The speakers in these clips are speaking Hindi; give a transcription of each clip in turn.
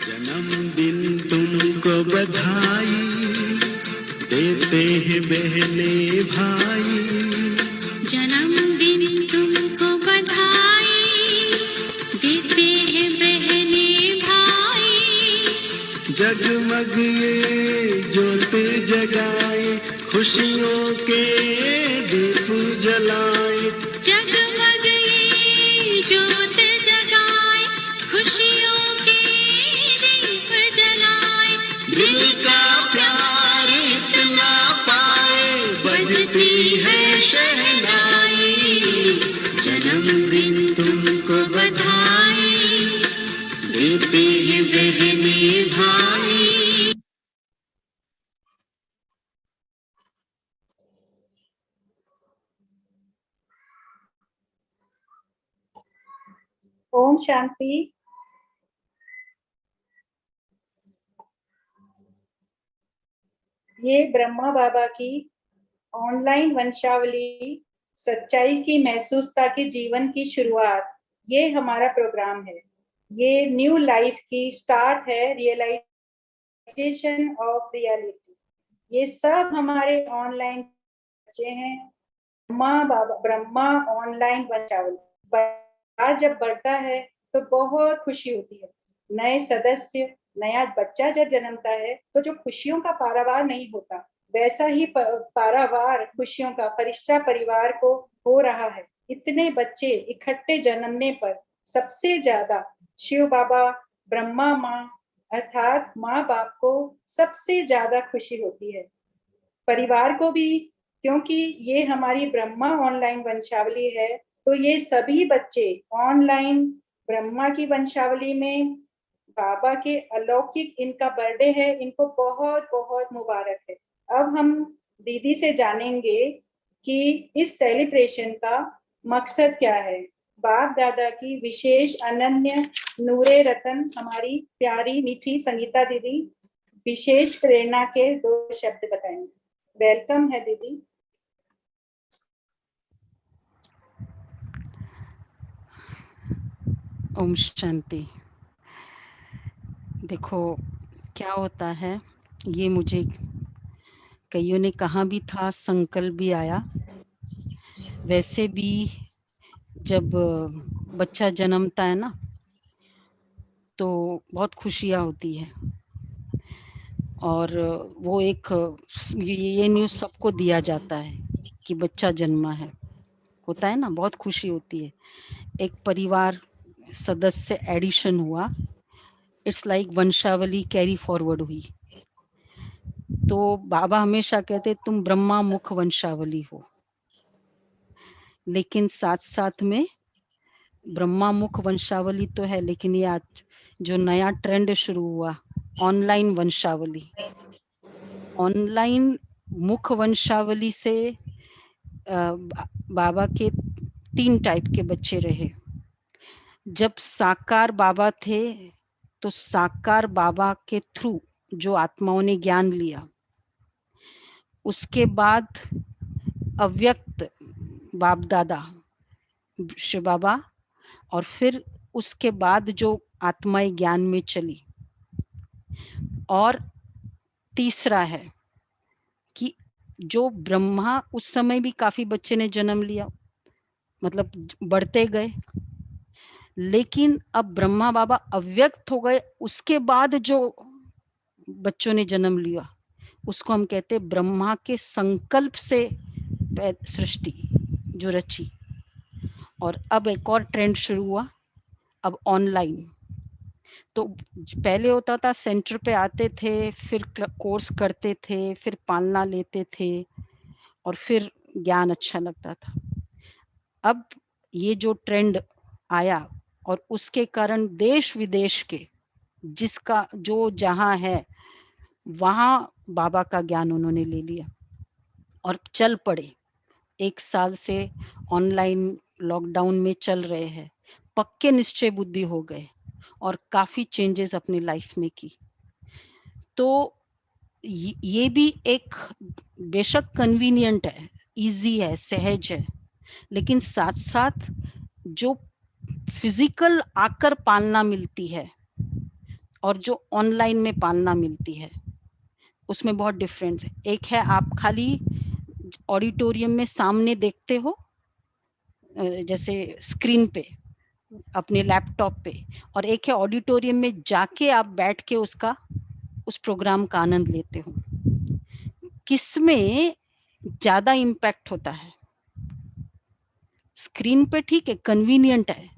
जन्मदिन तुमको बधाई देते हैं बहने भाई। जन्मदिन तुमको बधाई देते हैं बहने भाई। जगमग ये ज्योति जगाए खुशियों के दीप जलाए। जगमग ये ज्योत जगाए खुशियों के दीप जलाए। दिल का प्यार इतना पाए बजती है शहनाई। जन्मदिन तुमको बधाई देते हैं बहने भाई। ओम शांति। ये ब्रह्मा बाबा की ऑनलाइन वंशावली सच्चाई की महसूसता के जीवन की शुरुआत, ये हमारा प्रोग्राम है। ये न्यू लाइफ की स्टार्ट है, रियलाइजेशन ऑफ रियलिटी। ये सब हमारे ऑनलाइन बच्चे हैं। ब्रह्मा ऑनलाइन वंशावली परिवार जब बढ़ता है तो बहुत खुशी होती है। नए सदस्य, नया बच्चा जब जन्मता है तो जो खुशियों का पारावार नहीं होता, वैसा ही पारावार खुशियों का फरिश्ता परिवार को हो रहा है। इतने बच्चे इकट्ठे जन्मने पर सबसे ज्यादा शिव बाबा, ब्रह्मा माँ अर्थात माँ बाप को सबसे ज्यादा खुशी होती है। परिवार को भी, क्योंकि ये हमारी ब्रह्मा ऑनलाइन वंशावली है, तो ये सभी बच्चे ऑनलाइन ब्रह्मा की वंशावली में बाबा के अलौकिक, इनका बर्थडे है, इनको बहुत बहुत मुबारक है। अब हम दीदी से जानेंगे कि इस सेलिब्रेशन का मकसद क्या है। बाप दादा की विशेष अनन्य नूरे रतन हमारी प्यारी मीठी संगीता दीदी विशेष प्रेरणा के 2 शब्द बताएंगे। वेलकम है दीदी। ओम शांति। देखो क्या होता है, ये मुझे कईयों ने कहा भी था, संकल्प भी आया। वैसे भी जब बच्चा जन्मता है ना तो बहुत खुशियाँ होती है, और वो एक ये न्यूज़ सबको दिया जाता है कि बच्चा जन्मा है, होता है ना, बहुत खुशी होती है। एक परिवार सदस्य एडिशन हुआ, इट्स लाइक वंशावली कैरी फॉरवर्ड हुई। तो बाबा हमेशा कहते तुम ब्रह्मा मुख वंशावली हो, लेकिन साथ साथ में ब्रह्मा मुख वंशावली तो है, लेकिन ये आज जो नया ट्रेंड शुरू हुआ ऑनलाइन वंशावली, ऑनलाइन मुख वंशावली से बाबा के 3 टाइप के बच्चे रहे। जब साकार बाबा थे तो साकार बाबा के थ्रू जो आत्माओं ने ज्ञान लिया, उसके बाद अव्यक्त बाप दादा शिव बाबा, और फिर उसके बाद जो आत्माएं ज्ञान में चली। और तीसरा है कि जो ब्रह्मा, उस समय भी काफी बच्चे ने जन्म लिया, मतलब बढ़ते गए, लेकिन अब ब्रह्मा बाबा अव्यक्त हो गए, उसके बाद जो बच्चों ने जन्म लिया उसको हम कहते हैं ब्रह्मा के संकल्प से सृष्टि जो रची। और अब एक और ट्रेंड शुरू हुआ, अब ऑनलाइन। तो पहले होता था सेंटर पे आते थे, फिर कोर्स करते थे, फिर पालना लेते थे, और फिर ज्ञान अच्छा लगता था। अब ये जो ट्रेंड आया, और उसके कारण देश विदेश के जिसका जो जहाँ है वहाँ बाबा का ज्ञान उन्होंने ले लिया और चल पड़े। 1 साल से ऑनलाइन लॉकडाउन में चल रहे हैं, पक्के निश्चय बुद्धि हो गए और काफी चेंजेस अपनी लाइफ में की। तो ये भी एक बेशक कन्वीनियंट है, इजी है, सहज है, लेकिन साथ साथ जो फिजिकल आकर पालना मिलती है और जो ऑनलाइन में पालना मिलती है उसमें बहुत डिफरेंट है। एक है आप खाली ऑडिटोरियम में सामने देखते हो, जैसे स्क्रीन पे अपने लैपटॉप पे, और एक है ऑडिटोरियम में जाके आप बैठ के उस प्रोग्राम का आनंद लेते हो। किसमें ज्यादा इम्पैक्ट होता है? स्क्रीन पे ठीक है, कन्वीनियंट है,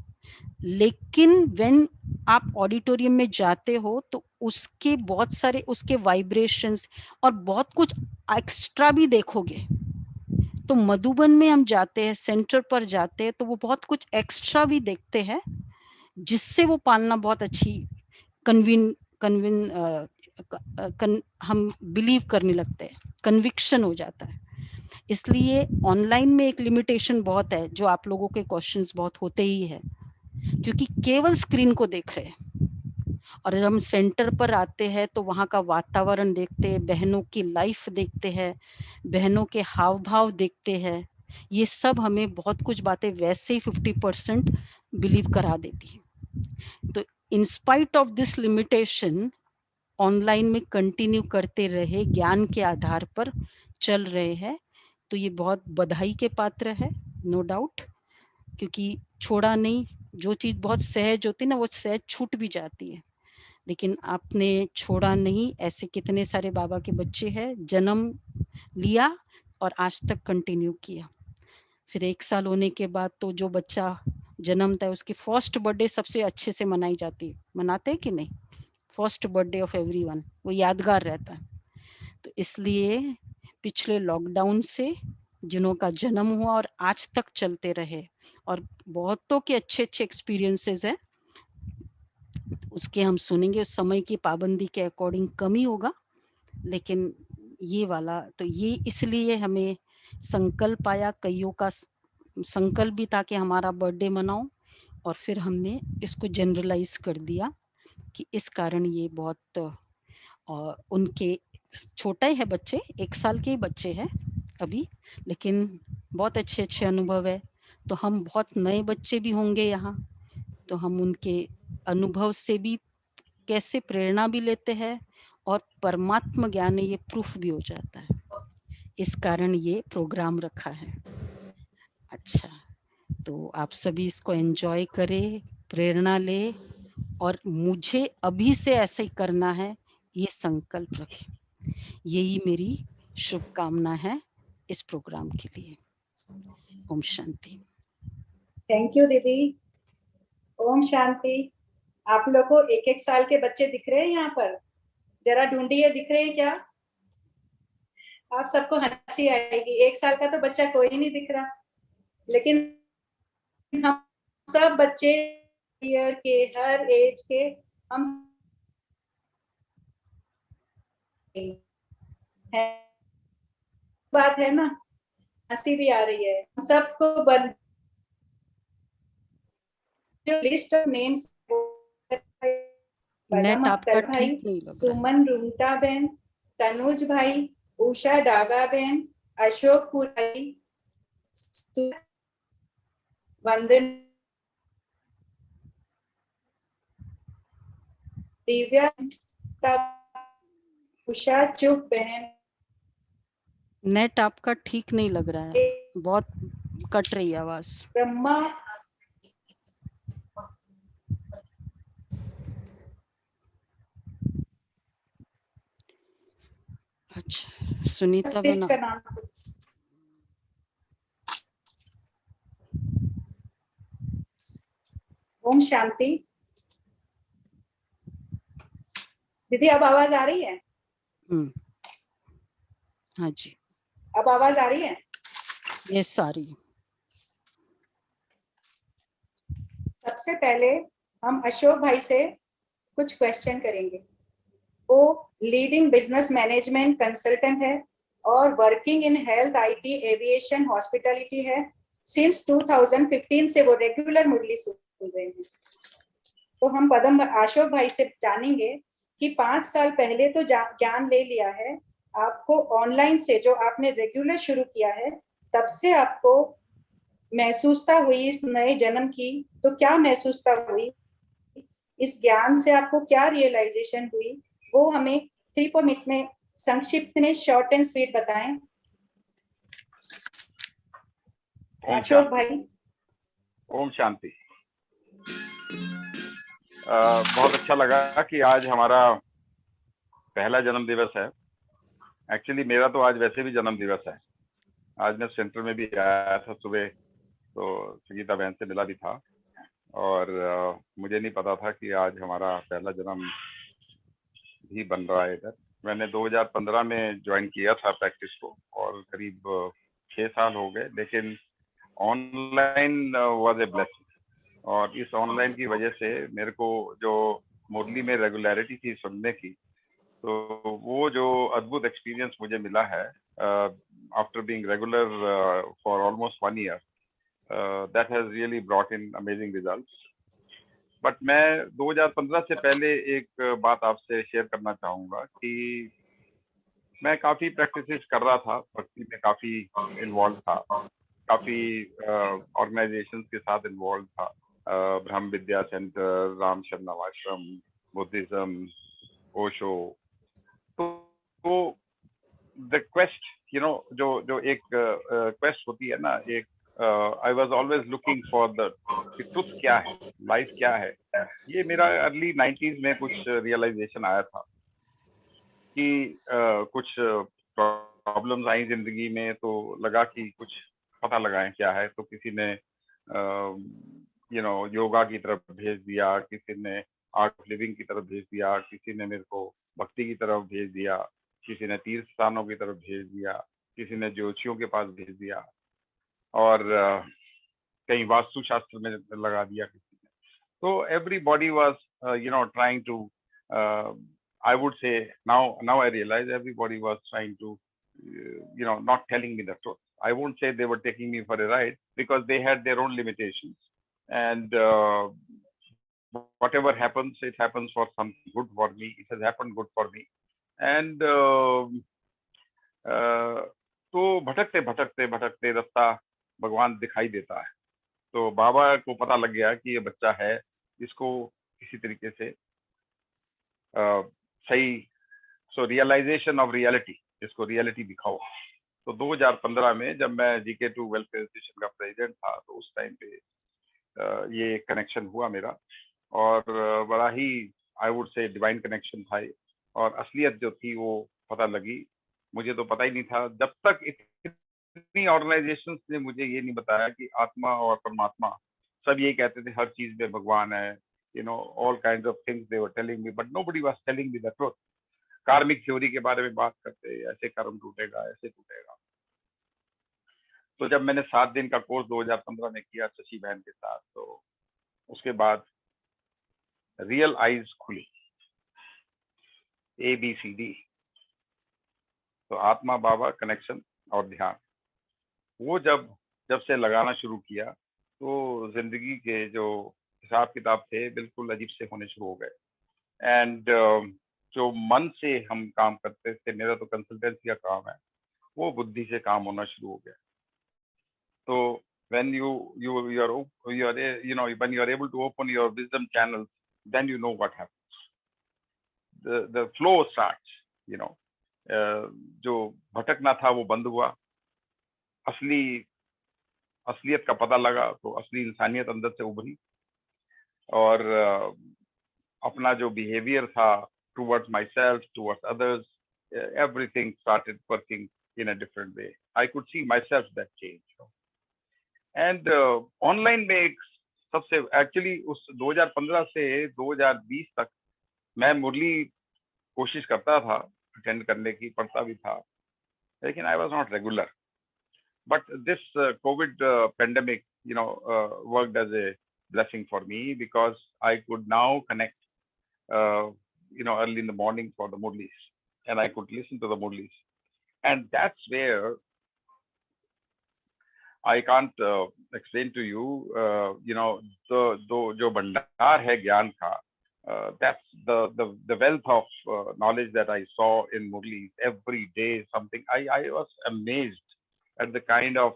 लेकिन व्हेन आप ऑडिटोरियम में जाते हो तो उसके बहुत सारे उसके वाइब्रेशंस और बहुत कुछ एक्स्ट्रा भी देखोगे। तो मधुबन में हम जाते हैं, सेंटर पर जाते हैं, तो वो बहुत कुछ एक्स्ट्रा भी देखते हैं, जिससे वो पालना बहुत अच्छी कन्विन कन्विन हम बिलीव करने लगते हैं, कन्विक्शन हो जाता है। इसलिए ऑनलाइन में एक लिमिटेशन बहुत है, जो आप लोगों के क्वेश्चंस बहुत होते ही है, क्योंकि केवल स्क्रीन को देख रहे हैं। और जब हम सेंटर पर आते हैं तो वहाँ का वातावरण देखते हैं, बहनों की लाइफ देखते हैं, बहनों के हाव भाव देखते हैं, ये सब हमें बहुत कुछ बातें वैसे ही 50% बिलीव करा देती है। तो in spite of this limitation online में कंटिन्यू करते रहे, ज्ञान के आधार पर चल रहे हैं, तो ये बहुत बधाई के पात्र है, नो डाउट, क्योंकि छोड़ा नहीं। जो चीज बहुत सहज होती है ना, वो सहज छूट भी जाती है, लेकिन आपने छोड़ा नहीं। ऐसे कितने सारे बाबा के बच्चे हैं, जन्म लिया और आज तक कंटिन्यू किया। फिर 1 साल होने के बाद तो जो बच्चा जन्मता है उसकी फर्स्ट बर्थडे सबसे अच्छे से मनाई जाती है, मनाते हैं कि नहीं? फर्स्ट बर्थडे ऑफ एवरीवन, वो यादगार रहता है। तो इसलिए पिछले लॉकडाउन से जिनों का जन्म हुआ और आज तक चलते रहे, और बहुतों के अच्छे अच्छे एक्सपीरियंसेस है, उसके हम सुनेंगे। उस समय की पाबंदी के अकॉर्डिंग कम ही होगा, लेकिन ये वाला तो ये इसलिए हमें संकल्प आया, कईयों का संकल्प भी था कि हमारा बर्थडे मनाओ, और फिर हमने इसको जनरलाइज कर दिया कि इस कारण ये बहुत उनके छोटा ही है बच्चे, 1 साल के ही बच्चे हैं अभी, लेकिन बहुत अच्छे अच्छे अनुभव है। तो हम बहुत नए बच्चे भी होंगे यहाँ, तो हम उनके अनुभव से भी कैसे प्रेरणा भी लेते हैं, और परमात्मा ज्ञान है ये प्रूफ भी हो जाता है। इस कारण ये प्रोग्राम रखा है। अच्छा, तो आप सभी इसको एंजॉय करें, प्रेरणा ले, और मुझे अभी से ऐसा ही करना है, ये संकल्प रखें। यही मेरी शुभकामना है इस प्रोग्राम के लिए। ओम शांति। थैंक यू दीदी। ओम शांति। आप लोग को 1-1 साल के बच्चे दिख रहे हैं यहाँ पर? जरा ढूंढिए, दिख रहे हैं क्या? आप सबको हंसी आएगी, 1 साल का तो बच्चा कोई नहीं दिख रहा, लेकिन हम सब बच्चे ईयर के, हर एज के, हम है, बात है ना, हंसी भी आ रही है। हम सबको लिस्ट ऑफ नेम्स, नेट आपका भाई, ठीक नहीं लग रहा है। सुमन रुंगटा बहन, तनुज भाई, उषा डागा बहन, अशोक पुराई, वंदन, दिव्या, उषा चुप बहन, नेट आपका ठीक नहीं लग रहा है, बहुत कट रही है आवाज। ब्रह्मा, अच्छा, सुनीता लिस्ट बना, का नाम, ओम शांति। दीदी अब आवाज आ रही है? हाँ जी, अब आवाज आ रही है? ये सारी। सबसे पहले हम अशोक भाई से कुछ क्वेश्चन करेंगे। वो लीडिंग बिजनेस मैनेजमेंट कंसल्टेंट है और working in health, IT, aviation, hospitality है। सिंस 2015 से वो रेगुलर मुरली सुन रहे हैं। तो हम पदम अशोक भाई से जानेंगे कि 5 साल पहले तो ज्ञान ले लिया है, आपको ऑनलाइन से जो आपने रेगुलर शुरू किया है, तब से आपको महसूसता हुई इस नए जन्म की, तो क्या महसूसता हुई, इस ज्ञान से आपको क्या रियलाइजेशन हुई, वो हमें 3-4 मिनट्स में संक्षिप्त में शॉर्ट एंड स्वीट बताएं। अशोक भाई। ओम शांति। बहुत अच्छा लगा कि आज हमारा पहला जन्म दिवस है। एक्चुअली मेरा तो आज वैसे भी जन्म दिवस है। आज मैं सेंटर में भी आया था सुबह, तो संगीता बहन से मिला भी था, और मुझे नहीं पता था कि आज हमारा पहला जन्म भी बन रहा है इधर। मैंने 2015 में ज्वाइन किया था प्रैक्टिस को, और करीब 6 साल हो गए, लेकिन ऑनलाइन वाज ए ब्लेसिंग। और इस ऑनलाइन की वजह से मेरे को जो मुरली में रेगुलरिटी थी सुनने की, तो वो जो अद्भुत एक्सपीरियंस मुझे मिला है after being regular for almost 1 year, that has really brought in amazing results. But मैं 2015 से पहले एक बात आपसे शेयर करना चाहूंगा कि मैं काफी प्रैक्टिसेस कर रहा था, भक्ति में काफी इन्वॉल्व था, काफी ऑर्गेनाइजेशंस के साथ इन्वॉल्व था, ब्रह्म विद्या सेंटर, राम शरणम आश्रम, बुद्धिज्म, ओशो। तो द क्वेस्ट, यू नो, जो एक क्वेस्ट होती है ना, एक I was always looking for the truth, क्या है, लाइफ क्या है। ये मेरा अर्ली 90s में कुछ रियलाइजेशन आया था कि कुछ प्रॉब्लम्स आई जिंदगी में, तो लगा कि कुछ पता लगाएं क्या है। तो किसी ने योगा की तरफ भेज दिया, किसी ने आर्ट ऑफ लिविंग की तरफ भेज दिया, किसी ने मेरे को भक्ति की तरफ भेज दिया, किसी ने तीर्थ स्थानों की तरफ भेज दिया, किसी ने ज्योतिषियों के पास भेज दिया, और कहीं वास्तु शास्त्र में लगा दिया किसी ने। तो everybody was trying to, I would say now I realize everybody was trying to, not telling me the truth. I won't say they were taking me for a ride, because they had their own limitations. And whatever happens, it happens for something good for me. It has happened good for me. And तो भटकते भटकते भटकते रास्ता भगवान दिखाई देता है। तो बाबा को पता लग गया कि ये बच्चा है, इसको किसी तरीके से सही, सो रियलाइजेशन ऑफ रियलिटी, इसको रियलिटी दिखाओ। तो 2015 में जब मैं GK2 वेलफेयर एसोसिएशन का प्रेसिडेंट था, तो उस टाइम पे ये कनेक्शन हुआ मेरा, और बड़ा ही I would say divine connection था। और असलियत जो थी वो पता लगी। मुझे तो पता ही नहीं था, जब तक इतनी ऑर्गेनाइजेशंस ने मुझे ये नहीं बताया कि आत्मा और परमात्मा, सब ये कहते थे हर चीज में भगवान है, all kinds of things they were telling me, but nobody was telling me the truth. कार्मिक थ्योरी के बारे में बात करते, ऐसे कर्म टूटेगा, ऐसे टूटेगा। तो जब मैंने 7 दिन का कोर्स 2015 में किया शशि बहन के साथ, तो उसके बाद रियल आईज खुली, ABCD। तो आत्मा, बाबा, कनेक्शन और ध्यान, वो जब से लगाना शुरू किया, तो जिंदगी के जो हिसाब किताब थे बिल्कुल अजीब से होने शुरू हो गए। एंड जो मन से हम काम करते थे, मेरा तो कंसल्टेंसी का काम है, वो बुद्धि से काम होना शुरू हो गया। तो when you are when you are able to open your wisdom channels, then you know what happens. The flow starts, जो भटकना था वो बंद हुआ, असलियत का पता लगा, तो असली इंसानियत अंदर से उभरी, और अपना जो बिहेवियर था towards myself, towards others, everything started working in a different way. I could see myself that change. And online में एक सबसे एक्चुअली उस 2015 से 2020 तक मैं मुरली कोशिश करता था अटेंड करने की, पढ़ता भी था, लेकिन I was not regular. But this COVID pandemic, worked as a blessing for me, because I could now connect, early in the morning for the Murlis, and I could listen to the Murlis. And that's where I can't explain to you, जो भंडार है ज्ञान का, that's the wealth of knowledge that I saw in Murlis every day. Something I was amazed at the kind of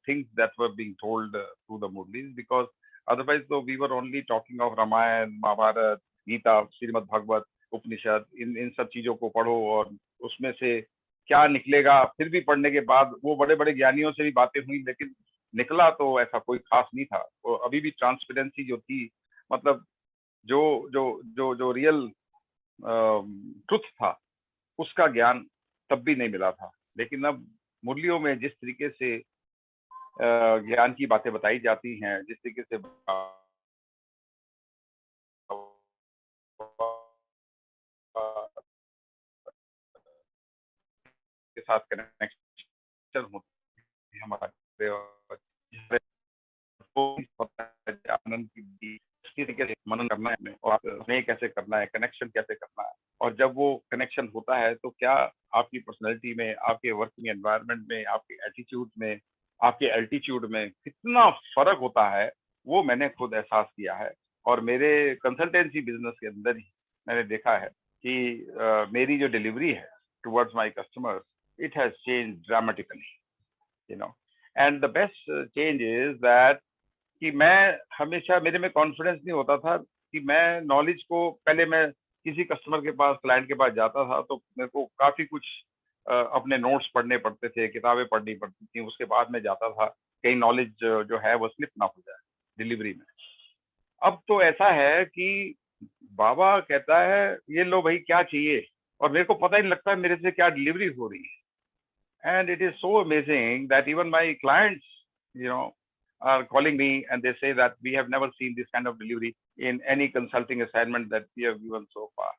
things that were being told through the Murlis, because otherwise तो we were only talking of Ramayana, Mahabharata, Gita, Shrimad Bhagavat, Upanishad, इन सब चीजों को पढ़ो और उसमें से क्या निकलेगा। फिर भी पढ़ने के बाद वो बड़े बड़े ज्ञानियों से भी बातें हुई, लेकिन निकला तो ऐसा कोई खास नहीं था। तो अभी भी ट्रांसपेरेंसी जो थी, मतलब जो जो जो जो रियल ट्रुथ था, उसका ज्ञान तब भी नहीं मिला था। लेकिन अब मुरलियों में जिस तरीके से ज्ञान की बातें बताई जाती हैं, जिस तरीके से के साथ कनेक्शन होते हैं हमारे, और आनंद की तरीके से मनन करना है हमें, और हमें कैसे करना है, कनेक्शन कैसे करना है। और जब वो कनेक्शन होता है तो क्या आपकी पर्सनैलिटी में, आपके वर्किंग एनवायरनमेंट में, आपके एटीट्यूड में, आपके एल्टीट्यूड में कितना फर्क होता है, वो मैंने खुद एहसास किया है। और मेरे कंसल्टेंसी बिजनेस के अंदर ही मैंने देखा है कि मेरी जो डिलीवरी है towards my customers, it has change dramatically, you know. And the best change is that कि मैं हमेशा, मेरे में कॉन्फिडेंस नहीं होता था कि मैं नॉलेज को, पहले मैं किसी कस्टमर के पास, क्लाइंट के पास जाता था तो मेरे को काफी कुछ अपने नोट्स पढ़ने पड़ते थे, किताबें पढ़नी पड़ती थी, उसके बाद में जाता था, कहीं नॉलेज जो है वो स्लिप ना हो जाए डिलीवरी में। अब तो ऐसा है कि बाबा कहता है ये लो भाई क्या चाहिए, और मेरे को पता ही नहीं लगता मेरे से क्या डिलीवरी हो रही है। And it is so amazing that even my clients, you know, are calling me and they say that we have never seen this kind of delivery in any consulting assignment that we have given so far.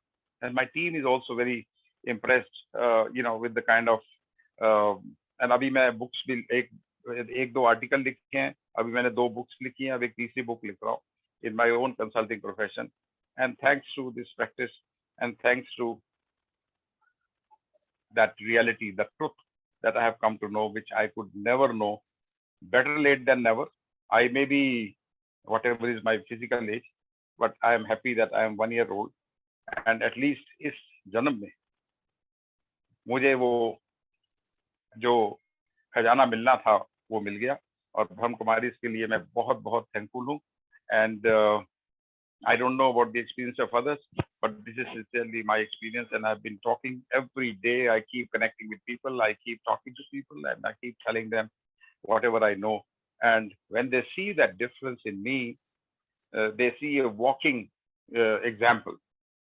And my team is also very impressed, you know, with the kind of and अभी मैं books भी एक दो आर्टिकल लिखे हैं, अभी मैंने 2 बुक्स लिखी हैं, अब एक तीसरी बुक लिख रहा हूँ in my own consulting profession. And thanks to this practice and thanks to that reality, the truth that I have come to know, which I could never know. Better late than never. I may be whatever is my physical age, but I am happy that I am 1 year old, and at least इस जन्म में मुझे वो जो खजाना मिलना था वो मिल गया, और ब्रह्म कुमारी इसके लिए मैं बहुत बहुत थैंकफुल हूँ। And I don't know about the experience of others, but this is sincerely my experience, and I've been talking every day. I keep connecting with people, I keep talking to people, and I keep telling them whatever I know. And when they see that difference in me, they see a walking example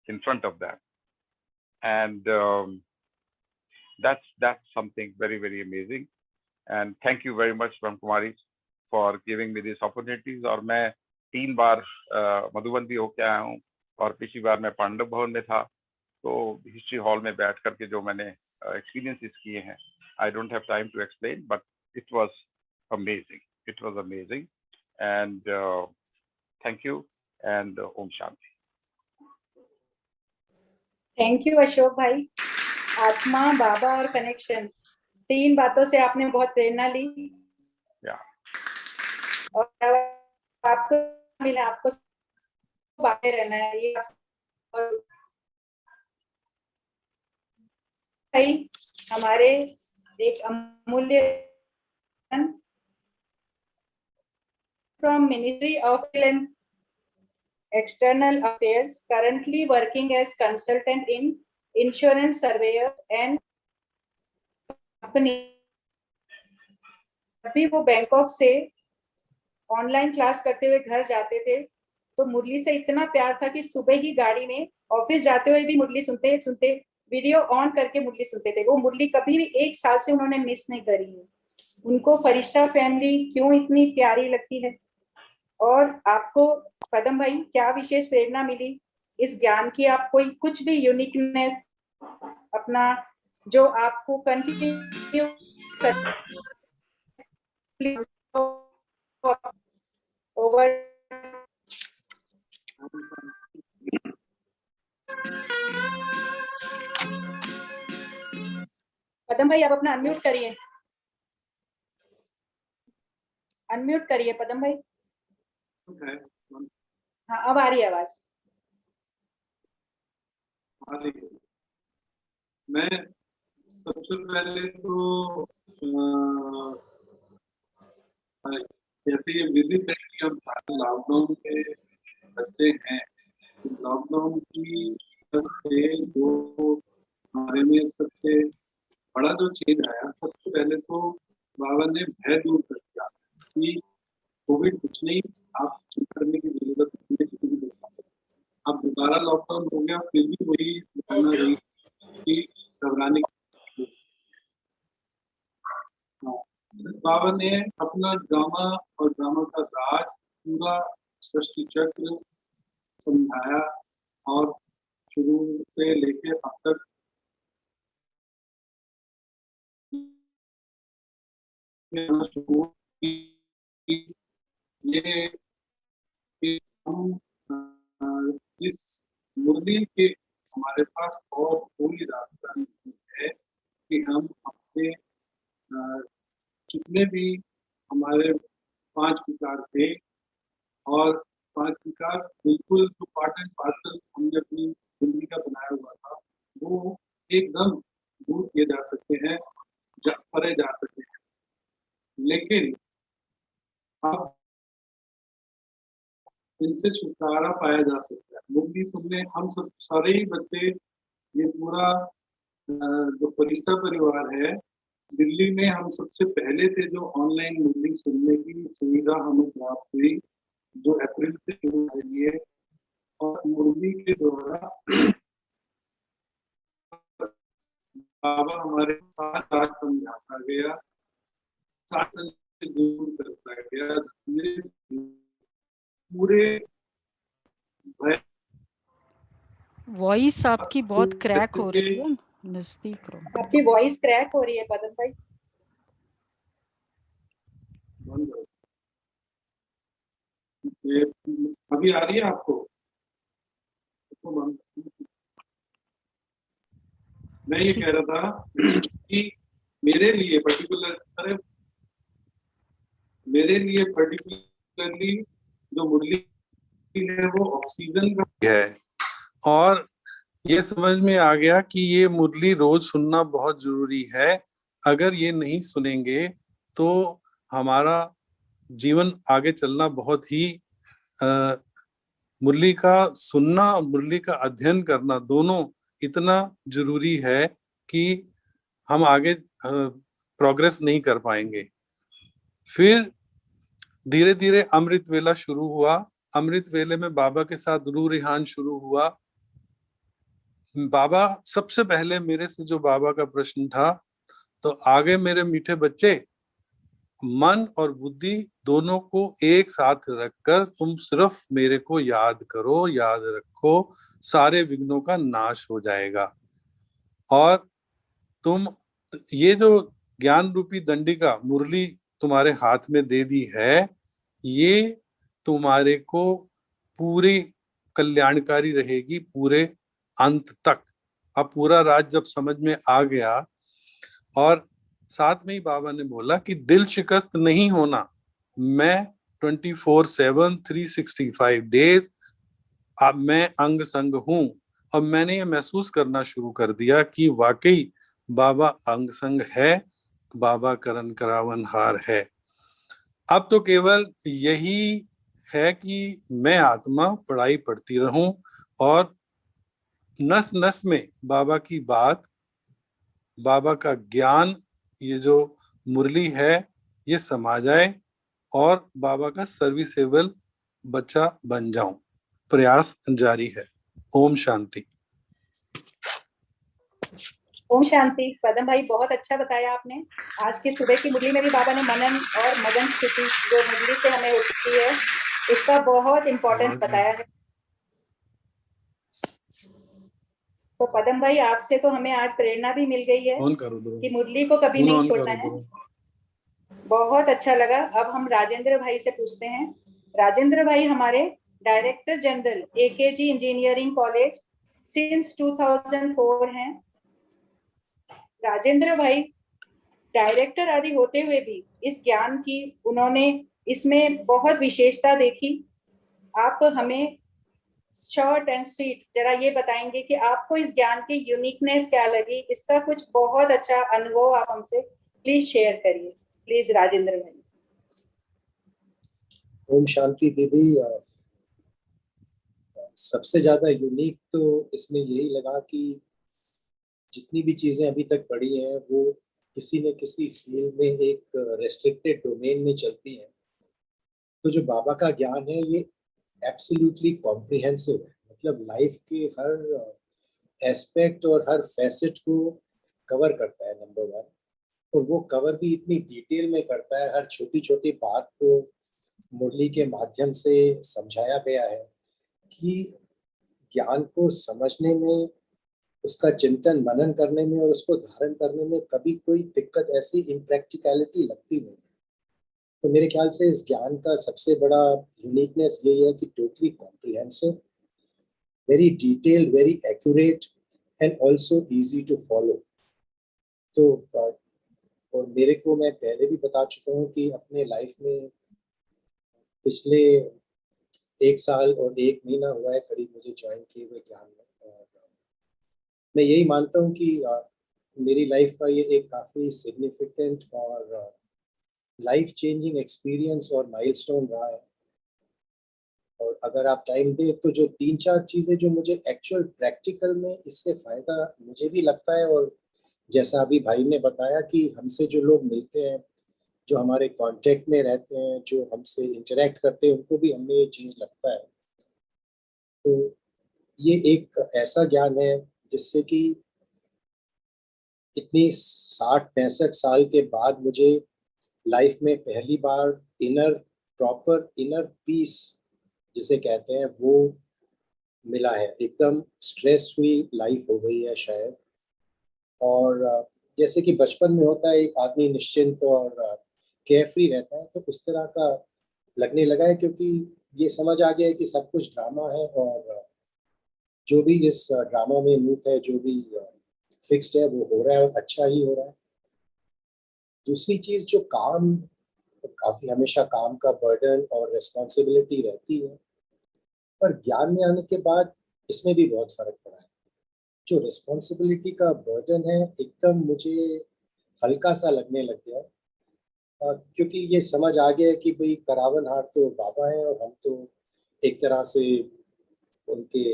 in front of them. And that's something very, very amazing. And thank you very much, Brahma Kumari, for giving me these opportunities. और मैं 3 बार मधुबन भी होके आया हूँ, और पिछली बार मैं पांडव भवन में था। तो हिस्ट्री हॉल में बैठ करके जो मैंने एक्सपीरियंसेस किए हैं, I don't have time to explain, but it was amazing, it was amazing. And thank you, and Om Shanti. Thank you Ashok भाई। आत्मा, बाबा और कनेक्शन, 3 बातों से आपने बहुत प्रेरणा ली। और आपको मिला, आपको बाहर रहना है, ये भाई हमारे एक अमूल्य from Ministry of External Affairs, currently working as consultant in insurance surveyors and company। अभी वो बैंकॉक से ऑनलाइन क्लास करते हुए घर जाते थे तो मुरली से इतना प्यार था कि सुबह ही गाड़ी में ऑफिस जाते हुए भी मुरली सुनते सुनते, वीडियो ऑन करके मुरली सुनते थे। वो मुरली कभी भी 1 साल से उन्होंने मिस नहीं करी है। उनको फरिश्ता फैमिली क्यों इतनी प्यारी लगती है। और आपको पदम भाई क्या विशेष प्रेरणा मिली इस ज्ञान की? आप कोई कुछ भी यूनिकनेस अपना जो आपको कंटिन्यू ओवर। पदम भाई आप अपना अनम्यूट करिए, अनम्यूट करिए पदम भाई। हाँ अब आ रही है आवाज। मैं सबसे पहले तो जैसे ये विदित है कि हम सारे लॉकडाउन के बच्चे हैं, तो लॉकडाउन की सबसे जो हमारे में सबसे बड़ा जो चेंज आया, सबसे पहले तो बाबा ने भय दूर कर दिया कि कोविड कुछ नहीं, आप चिंता करने की जरूरत नहीं है, किसी भी देश में। अब दोबारा लॉकडाउन हो गया, फिर भी वही घटना रही कि घबराने की। हाँ, बाबा ने अपना ड्रामा और ड्रामा का राज पूरा सृष्टि चक्र समझाया और शुरू से लेके अब तक शुरू की ये कि हम इस मुरली के हमारे पास और कोई रास्ता नहीं है कि हम अपने जितने भी हमारे 5 विकार थे, और 5 विकार बिल्कुल जो पार्ट एंड पार्सल हमने अपनी जिंदगी का बनाया हुआ था, वो एकदम दूर किए जा सकते हैं, परे जा सकते हैं। लेकिन अब इनसे छुटकारा पाया जा सकता है। मुरली सुनने हम सब सारे ही बच्चे, ये पूरा जो फरिश्ता परिवार है, दिल्ली में हम सबसे पहले थे जो ऑनलाइन मुरली सुनने की सुविधा हमें प्राप्त हुई, जो अप्रैल से शुरू हुई है। और मुरली के द्वारा बाबा हमारे साथ साथ समझाता गया, साथ से दूर करता गया, पूरे भय। वॉइस आपकी बहुत क्रैक हो रही है, नजदीक रहो। आपकी वॉइस क्रैक हो रही है पदम भाई। अभी आ रही है आपको? मैं ये कह रहा था कि मेरे लिए पर्टिकुलरली जो मुरली है वो ऑक्सीजन का है, और ये समझ में आ गया कि ये मुरली रोज सुनना बहुत जरूरी है। अगर ये नहीं सुनेंगे तो हमारा जीवन आगे चलना बहुत ही मुरली का सुनना, मुरली का अध्ययन करना, दोनों इतना जरूरी है कि हम आगे प्रोग्रेस नहीं कर पाएंगे। फिर धीरे धीरे अमृत वेला शुरू हुआ। अमृत वेले में बाबा के साथ रूह रिहान शुरू हुआ। बाबा सबसे पहले मेरे से जो बाबा का प्रश्न था, तो आगे मेरे मीठे बच्चे, मन और बुद्धि दोनों को एक साथ रखकर तुम सिर्फ मेरे को याद करो, याद रखो, सारे विघ्नों का नाश हो जाएगा। और तुम ये जो ज्ञान रूपी दंडिका मुरली तुम्हारे हाथ में दे दी है, ये तुम्हारे को पूरी कल्याणकारी रहेगी पूरे अंत तक। अब पूरा राज जब समझ में आ गया, और साथ में ही बाबा ने बोला कि दिल शिकस्त नहीं होना। मैं 24/7 365 डेज अब मैं अंग संग हूं। और मैंने ये महसूस करना शुरू कर दिया कि वाकई बाबा अंग संग है, बाबा करन करावन हार है। अब तो केवल यही है कि मैं आत्मा पढ़ाई पढ़ती रहूं और नस नस में बाबा की बात, बाबा का ज्ञान, ये जो मुरली है, ये समा जाए और बाबा का सर्विसेबल बच्चा बन जाऊं। प्रयास जारी है। ओम शांति। ओम शांति। पदम भाई बहुत अच्छा बताया आपने। आज की सुबह की मुरली में भी बाबा ने मनन और मगन स्थिति जो मुरली से हमें होती है, इसका बहुत इम्पोर्टेंस बताया है। तो पदम भाई, आपसे तो हमें आज प्रेरणा भी मिल गई है कि मुरली को कभी नहीं छोड़ना है। बहुत अच्छा लगा। अब हम राजेंद्र भाई से पूछते हैं। राजेंद्र भाई हमारे director general AKG engineering college since 2004 हैं। राजेंद्र भाई डायरेक्टर आदि होते हुए भी इस ज्ञान की उन्होंने इसमें बहुत विशेषता देखी। आप हमें शॉर्ट एंड स्वीट जरा ये बताएंगे कि आपको इस ज्ञान की यूनिकनेस क्या लगी, इसका कुछ बहुत अच्छा अनुभव आप हमसे प्लीज शेयर करिए। प्लीज राजेंद्र भाई। ओम शांति दीदी। सबसे ज्यादा यूनिक तो इसमें यही लगा कि जितनी भी चीजें अभी तक पढ़ी हैं वो किसी न किसी फील्ड में एक रेस्ट्रिक्टेड डोमेन में चलती हैं। तो जो बाबा का ज्ञान है ये एब्सोल्युटली कॉम्प्रिहेंसिव है, मतलब लाइफ के हर एस्पेक्ट और हर फैसेट को कवर करता है, नंबर वन। और वो कवर भी इतनी डिटेल में करता है, हर छोटी छोटी बात को मुरली के माध्यम से समझाया गया है कि ज्ञान को समझने में, उसका चिंतन मनन करने में और उसको धारण करने में कभी कोई दिक्कत ऐसी इम्प्रैक्टिकलिटी लगती नहीं। तो मेरे ख्याल से इस ज्ञान का सबसे बड़ा यूनिकनेस यही है कि totally comprehensive, very detailed, very accurate and also easy to follow. तो और मेरे को, मैं पहले भी बता चुका हूँ कि अपने लाइफ में पिछले 1 साल और 1 महीना हुआ है करीब मुझे ज्वाइन किए हुए ज्ञान में। और मैं यही मानता हूँ कि मेरी लाइफ का ये एक काफ़ी सिग्निफिकेंट और लाइफ चेंजिंग एक्सपीरियंस और माइलस्टोन रहा है। और अगर आप टाइम दें तो जो 3-4 चीज़ें जो मुझे एक्चुअल प्रैक्टिकल में इससे फ़ायदा मुझे भी लगता है, और जैसा अभी भाई ने बताया कि हमसे जो लोग मिलते हैं, जो हमारे कांटेक्ट में रहते हैं, जो हमसे इंटरेक्ट करते हैं, उनको भी हमें ये चीज़ लगता है। तो ये एक ऐसा ज्ञान है जिससे कि इतनी 60-65 साल के बाद मुझे लाइफ में पहली बार प्रॉपर इनर पीस जिसे कहते हैं वो मिला है। एकदम स्ट्रेस फ्री लाइफ हो गई है शायद। और जैसे कि बचपन में होता है एक आदमी निश्चिंत और केयरफ्री रहता है, तो उस तरह का लगने लगा है, क्योंकि ये समझ आ गया है कि सब कुछ ड्रामा है और जो भी इस ड्रामा में मूव है, जो भी फिक्स्ड है वो हो रहा है और अच्छा ही हो रहा है। दूसरी चीज जो काम, काफी हमेशा काम का बर्डन और रिस्पॉन्सिबिलिटी रहती है, पर ज्ञान में आने के बाद इसमें भी बहुत फर्क पड़ा है। जो रिस्पॉन्सिबिलिटी का बर्डन है एकदम मुझे हल्का सा लगने लग गया है, क्योंकि ये समझ आ गया है कि भाई करावनहार तो बाबा है और हम तो एक तरह से उनके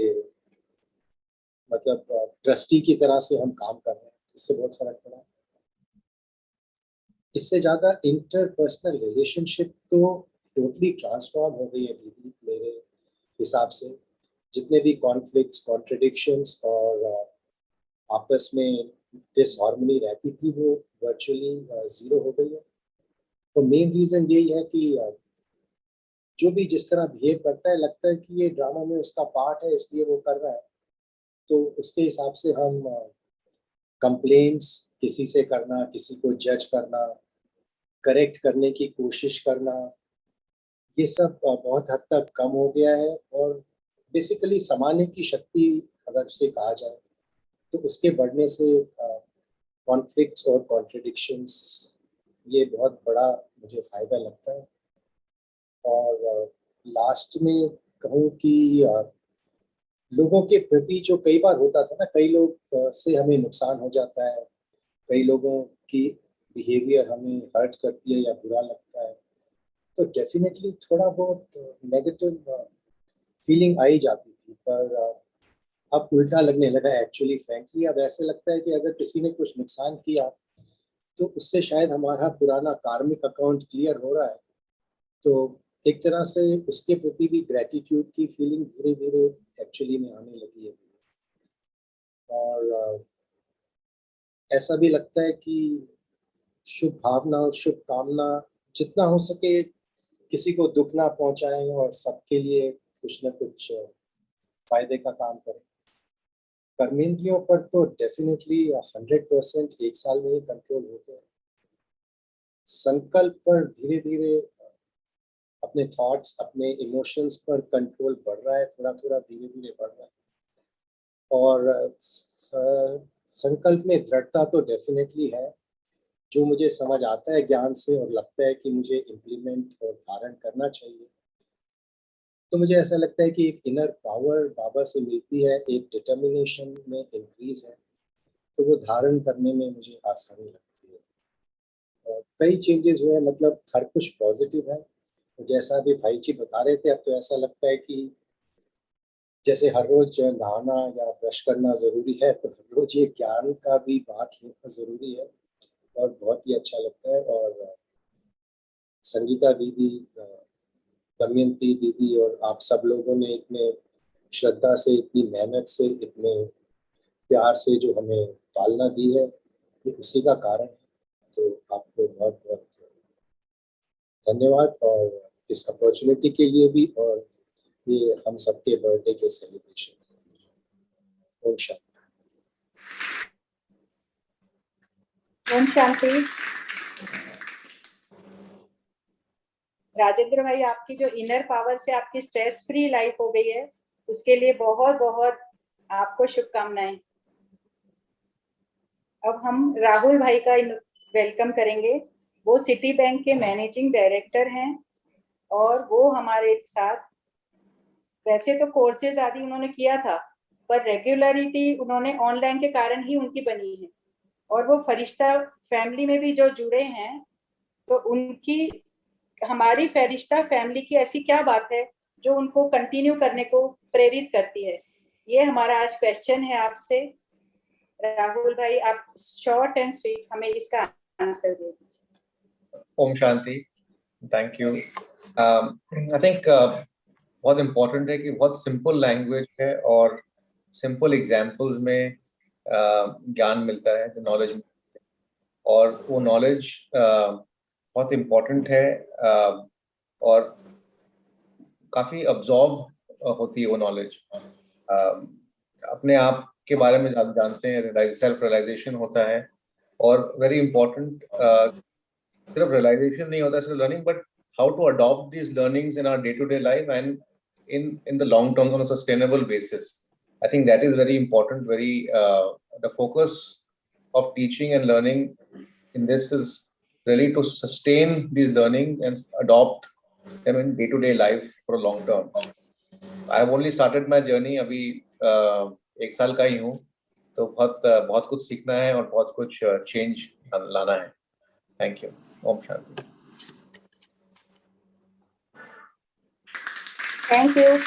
मतलब ट्रस्टी की तरह से हम काम कर रहे हैं। इससे बहुत फर्क पड़ा है। इससे ज्यादा इंटरपर्सनल रिलेशनशिप तो टोटली ट्रांसफॉर्म हो गई है दीदी मेरे हिसाब से। जितने भी कॉन्फ्लिक्ट्स, कॉन्ट्रडिक्शंस और आपस में डिसहार्मनी रहती थी वो वर्चुअली जीरो हो गई है। तो मेन रीजन यही है कि जो भी जिस तरह बिहेव करता है, लगता है कि ये ड्रामा में उसका पार्ट है इसलिए वो कर रहा है। तो उसके हिसाब से हम कंप्लेंट्स किसी से करना, किसी को जज करना, करेक्ट करने की कोशिश करना, ये सब बहुत हद तक कम हो गया है। और बेसिकली समाने की शक्ति अगर उसे कहा जाए तो उसके बढ़ने से कॉन्फ्लिक्ट्स और कॉन्ट्रडिक्शंस ये बहुत बड़ा मुझे फायदा लगता है। और लास्ट में कहूँ कि लोगों के प्रति जो कई बार होता था ना, कई लोग से हमें नुकसान हो जाता है, कई लोगों की बिहेवियर हमें हर्ट करती है या बुरा लगता है, तो डेफिनेटली थोड़ा बहुत नेगेटिव फीलिंग आई जाती थी। पर अब उल्टा लगने लगा एक्चुअली, फ्रैंकली अब ऐसे लगता है कि अगर किसी ने कुछ नुकसान किया तो उससे शायद हमारा पुराना कार्मिक अकाउंट क्लियर हो रहा है। तो एक तरह से उसके प्रति भी ग्रेटिट्यूड की फीलिंग धीरे धीरे एक्चुअली में आने लगी है। और ऐसा भी लगता है कि शुभ भावना और शुभ कामना जितना हो सके किसी को दुख ना पहुंचाएं और सबके लिए कुछ ना कुछ फायदे का काम करें। कर्मेंद्रियों पर तो डेफिनेटली 100% 1 साल में ही कंट्रोल हो गया। संकल्प पर धीरे धीरे अपने थॉट्स, अपने इमोशंस पर कंट्रोल बढ़ रहा है, थोड़ा थोड़ा धीरे धीरे बढ़ रहा है। और संकल्प में दृढ़ता तो डेफिनेटली है, जो मुझे समझ आता है ज्ञान से और लगता है कि मुझे इम्प्लीमेंट और धारण करना चाहिए। तो मुझे ऐसा लगता है कि एक इनर पावर बाबा से मिलती है, एक डिटर्मिनेशन में इंक्रीज है, तो वो धारण करने में मुझे आसानी लगती है। और कई चेंजेस हुए हैं, मतलब हर कुछ पॉजिटिव है, जैसा अभी भाई जी बता रहे थे, अब तो ऐसा लगता है कि जैसे हर रोज नहाना या ब्रश करना जरूरी है, तो हर रोज ये ज्ञान का भी बात लेना जरूरी है, और बहुत ही अच्छा लगता है। और संगीता दीदी, दमयंती दीदी और आप सब लोगों ने इतने श्रद्धा से, इतनी मेहनत से, इतने प्यार से जो हमें पालना दी है, ये उसी का कारण है। तो आपको बहुत बहुत धन्यवाद, और इस अपॉर्चुनिटी के लिए भी, और ये हम सबके बर्थडे के सेलिब्रेशन। ओम शांति। ओम शांति। राजेंद्र भाई, आपकी जो इनर पावर से आपकी स्ट्रेस फ्री लाइफ हो गई है, उसके लिए बहुत बहुत आपको शुभकामनाएं। अब हम राहुल भाई का वेलकम करेंगे। वो सिटी बैंक के मैनेजिंग डायरेक्टर हैं और वो हमारे साथ, वैसे तो कोर्सेज आदि उन्होंने किया था, पर रेगुलरिटी उन्होंने ऑनलाइन के कारण ही उनकी बनी है। और वो फरिश्ता फैमिली में भी जो जुड़े हैं, तो उनकी, हमारी फरिश्ता फैमिली की ऐसी क्या बात है जो उनको कंटिन्यू करने को प्रेरित करती है? ये हमारा आज क्वेश्चन है आपसे। राहुल भाई, आप शॉर्ट एंड स्वीट हमें इसका आंसर दे दीजिए। ओम Shanti, thank you. I think बहुत इम्पोर्टेंट है कि बहुत सिंपल लैंग्वेज है और सिंपल एग्जांपल्स में ज्ञान मिलता है, नॉलेज, और वो नॉलेज बहुत इम्पोर्टेंट है और काफ़ी अब्जॉर्ब होती है वो नॉलेज। अपने आप के बारे में जानते हैं, सेल्फ रियलाइजेशन होता है, और वेरी इम्पोर्टेंट, सिर्फ रियलाइजेशन नहीं होता, सिर्फ learning, but how to adopt these learnings in our day-to-day life and in the long term on a sustainable basis. I think that is very important. The focus of teaching and learning in this is really to sustain these learning and adopt them in day-to-day life for a long term. I have only started my journey, अभी 1 साल का ही हूँ, तो बहुत कुछ सीखना है और बहुत कुछ चेंज लाना है। Thank you. Om Shanti. Thank you.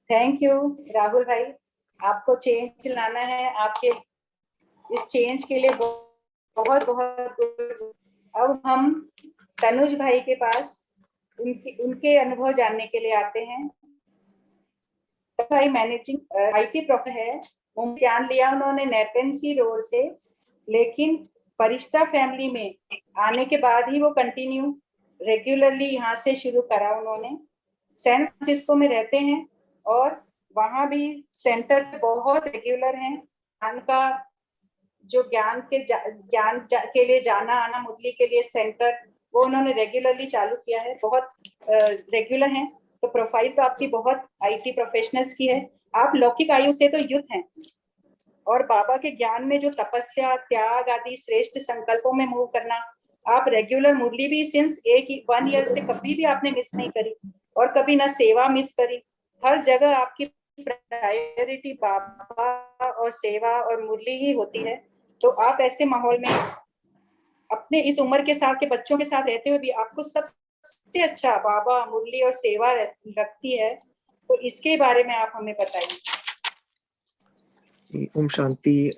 Thank you Rahul भाई, आपको चेंज लाना है। आपके इस चेंज के लिए बहुत बहुत। अब हम तनुज भाई के पास उनके अनुभव जानने के लिए आते हैं। भाई मैनेजिंग आईटी प्रोफेसर है, ज्ञान लिया उन्होंने नेपेंसी रोड से, लेकिन फरिश्ता फैमिली में आने के बाद ही वो कंटिन्यू रेगुलरली यहाँ से शुरू करा उन्होंने। सैन फ्रांसिस्को में रहते हैं और वहाँ भी सेंटर बहुत रेगुलर हैं। ज्ञान का जो ज्ञान के लिए जाना आना, मुरली के लिए सेंटर, वो उन्होंने रेगुलरली चालू किया है, बहुत रेगुलर हैं। तो प्रोफाइल तो आपकी बहुत आईटी प्रोफेशनल्स की है। आप लौकिक आयु से तो युक्त हैं, और बाबा के ज्ञान में जो तपस्या, त्याग आदि श्रेष्ठ संकल्पों में मूव करना, आप रेगुलर मुरली भी सिंस 1 ईयर से कभी भी आपने मिस नहीं करी, और कभी ना सेवा मिस करी। हर जगह आपकी प्रायोरिटी बाबा और सेवा और मुरली ही होती है। तो आप ऐसे माहौल में अपने इस उम्र के साथ के बच्चों के साथ रहते हुए भी आपको सबसे अच्छा बाबा, मुरली और सेवा लगती है, तो इसके बारे में आप हमें बताइए। ओम शांति।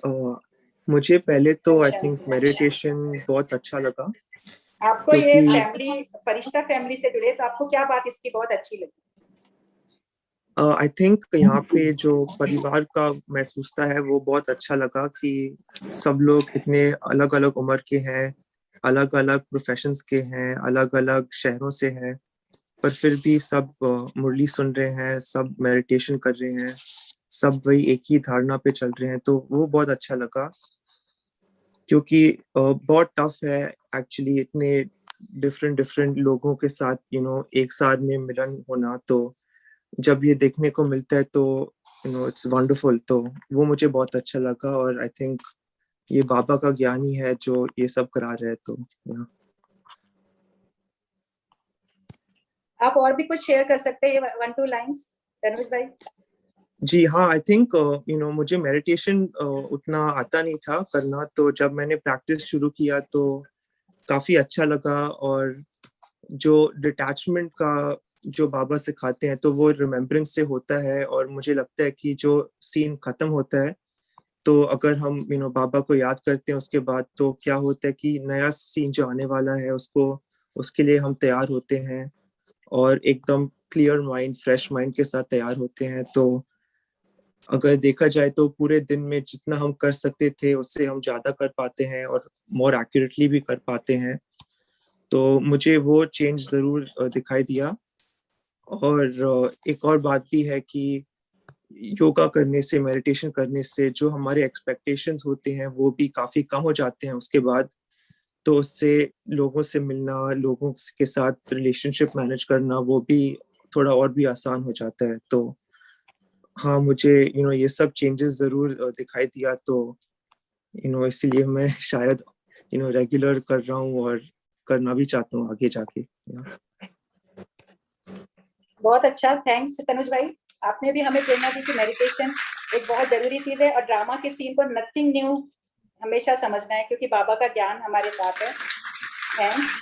मुझे पहले तो आई थिंक मेडिटेशन बहुत अच्छा लगा। आपको ये फैमिली, फरिश्ता फैमिली से जुड़े, तो आपको क्या बात इसकी बहुत अच्छी लगी? आई थिंक यहाँ पे जो परिवार का महसूसता है वो बहुत अच्छा लगा कि सब लोग इतने अलग अलग उम्र के हैं, अलग अलग प्रोफेशंस के हैं, अलग अलग शहरों से हैं, पर फिर भी सब मुरली सुन रहे हैं, सब मेडिटेशन कर रहे हैं, सब वही एक ही धारणा पे चल रहे हैं। तो वो बहुत अच्छा लगा, क्योंकि बहुत टफ है एक्चुअली इतने डिफरेंट लोगों के साथ एक साथ में मिलन होना। तो जब ये देखने को मिलता है तो इट्स वंडरफुल। तो वो मुझे बहुत अच्छा लगा, और आई थिंक ये बाबा का ज्ञान ही है जो ये सब करा रहे हैं। तो आप और भी कुछ शेयर कर सकते हैं, 1-2 लाइंस, तनुज भाई? जी हाँ, आई थिंक मुझे मेडिटेशन उतना आता नहीं था करना, तो जब मैंने प्रैक्टिस शुरू किया तो काफी अच्छा लगा। और जो डिटैचमेंट का जो बाबा सिखाते हैं तो वो रिमेम्बरेंस से होता है, और मुझे लगता है कि जो सीन खत्म होता है तो अगर हम बाबा को याद करते हैं उसके बाद, तो क्या होता है कि नया सीन जो आने वाला है उसको उसके लिए हम तैयार होते हैं, और एकदम क्लियर माइंड, फ्रेश माइंड के साथ तैयार होते हैं। तो अगर देखा जाए तो पूरे दिन में जितना हम कर सकते थे उससे हम ज्यादा कर पाते हैं, और मोर एक्यूरेटली भी कर पाते हैं। तो मुझे वो चेंज जरूर दिखाई दिया। और एक और बात भी है कि योगा करने से, मेडिटेशन करने से जो हमारे एक्सपेक्टेशंस होते हैं वो भी काफी कम हो जाते हैं उसके बाद। तो उससे लोगों से मिलना, लोगों के साथ रिलेशनशिप मैनेज करना, वो भी थोड़ा और भी आसान हो जाता है। तो हाँ, मुझे ये सब चेंजेस जरूर दिखाई दिया। तो इसीलिए मैं शायद रेगुलर कर रहा हूँ और करना भी चाहता हूँ आगे जाके। बहुत अच्छा, थैंक्स तनुज भाई। आपने भी हमें प्रेरणा दी कि मेडिटेशन एक बहुत जरूरी चीज है, और ड्रामा के सीन पर नथिंग न्यू हमेशा समझना है, क्योंकि बाबा का ज्ञान हमारे साथ है। थैंक्स।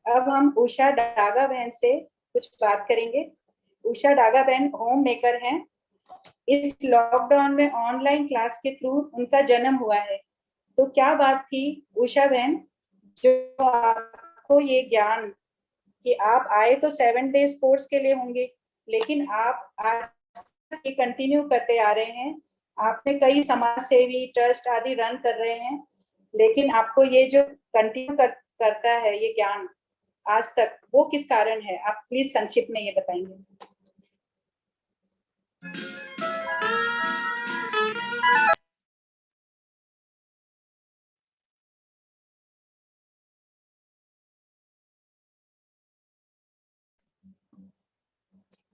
अब हम उषा डागा बहन से कुछ बात करेंगे। उषा डागा बहन होम मेकर हैं। इस लॉकडाउन में ऑनलाइन क्लास के थ्रू उनका जन्म हुआ है। तो क्या बात थी उषा बहन, जो आपको ये ज्ञान कि आप आए तो 7 डेज कोर्स के लिए होंगे, लेकिन आप आज तक ये कंटिन्यू करते आ रहे हैं। आपने कई समाज सेवी ट्रस्ट आदि रन कर रहे हैं, लेकिन आपको ये जो कंटिन्यू करता है ये ज्ञान आज तक, वो किस कारण है? आप प्लीज संक्षिप्त में ये बताएंगे।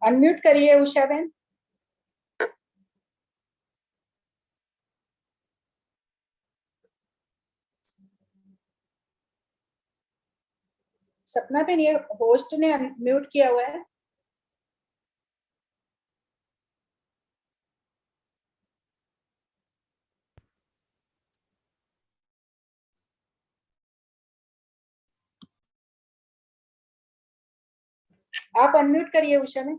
अनम्यूट करिए उषा बहन। सपना बहन, ये होस्ट ने अनम्यूट किया हुआ है। आप अनम्यूट करिए उषा में।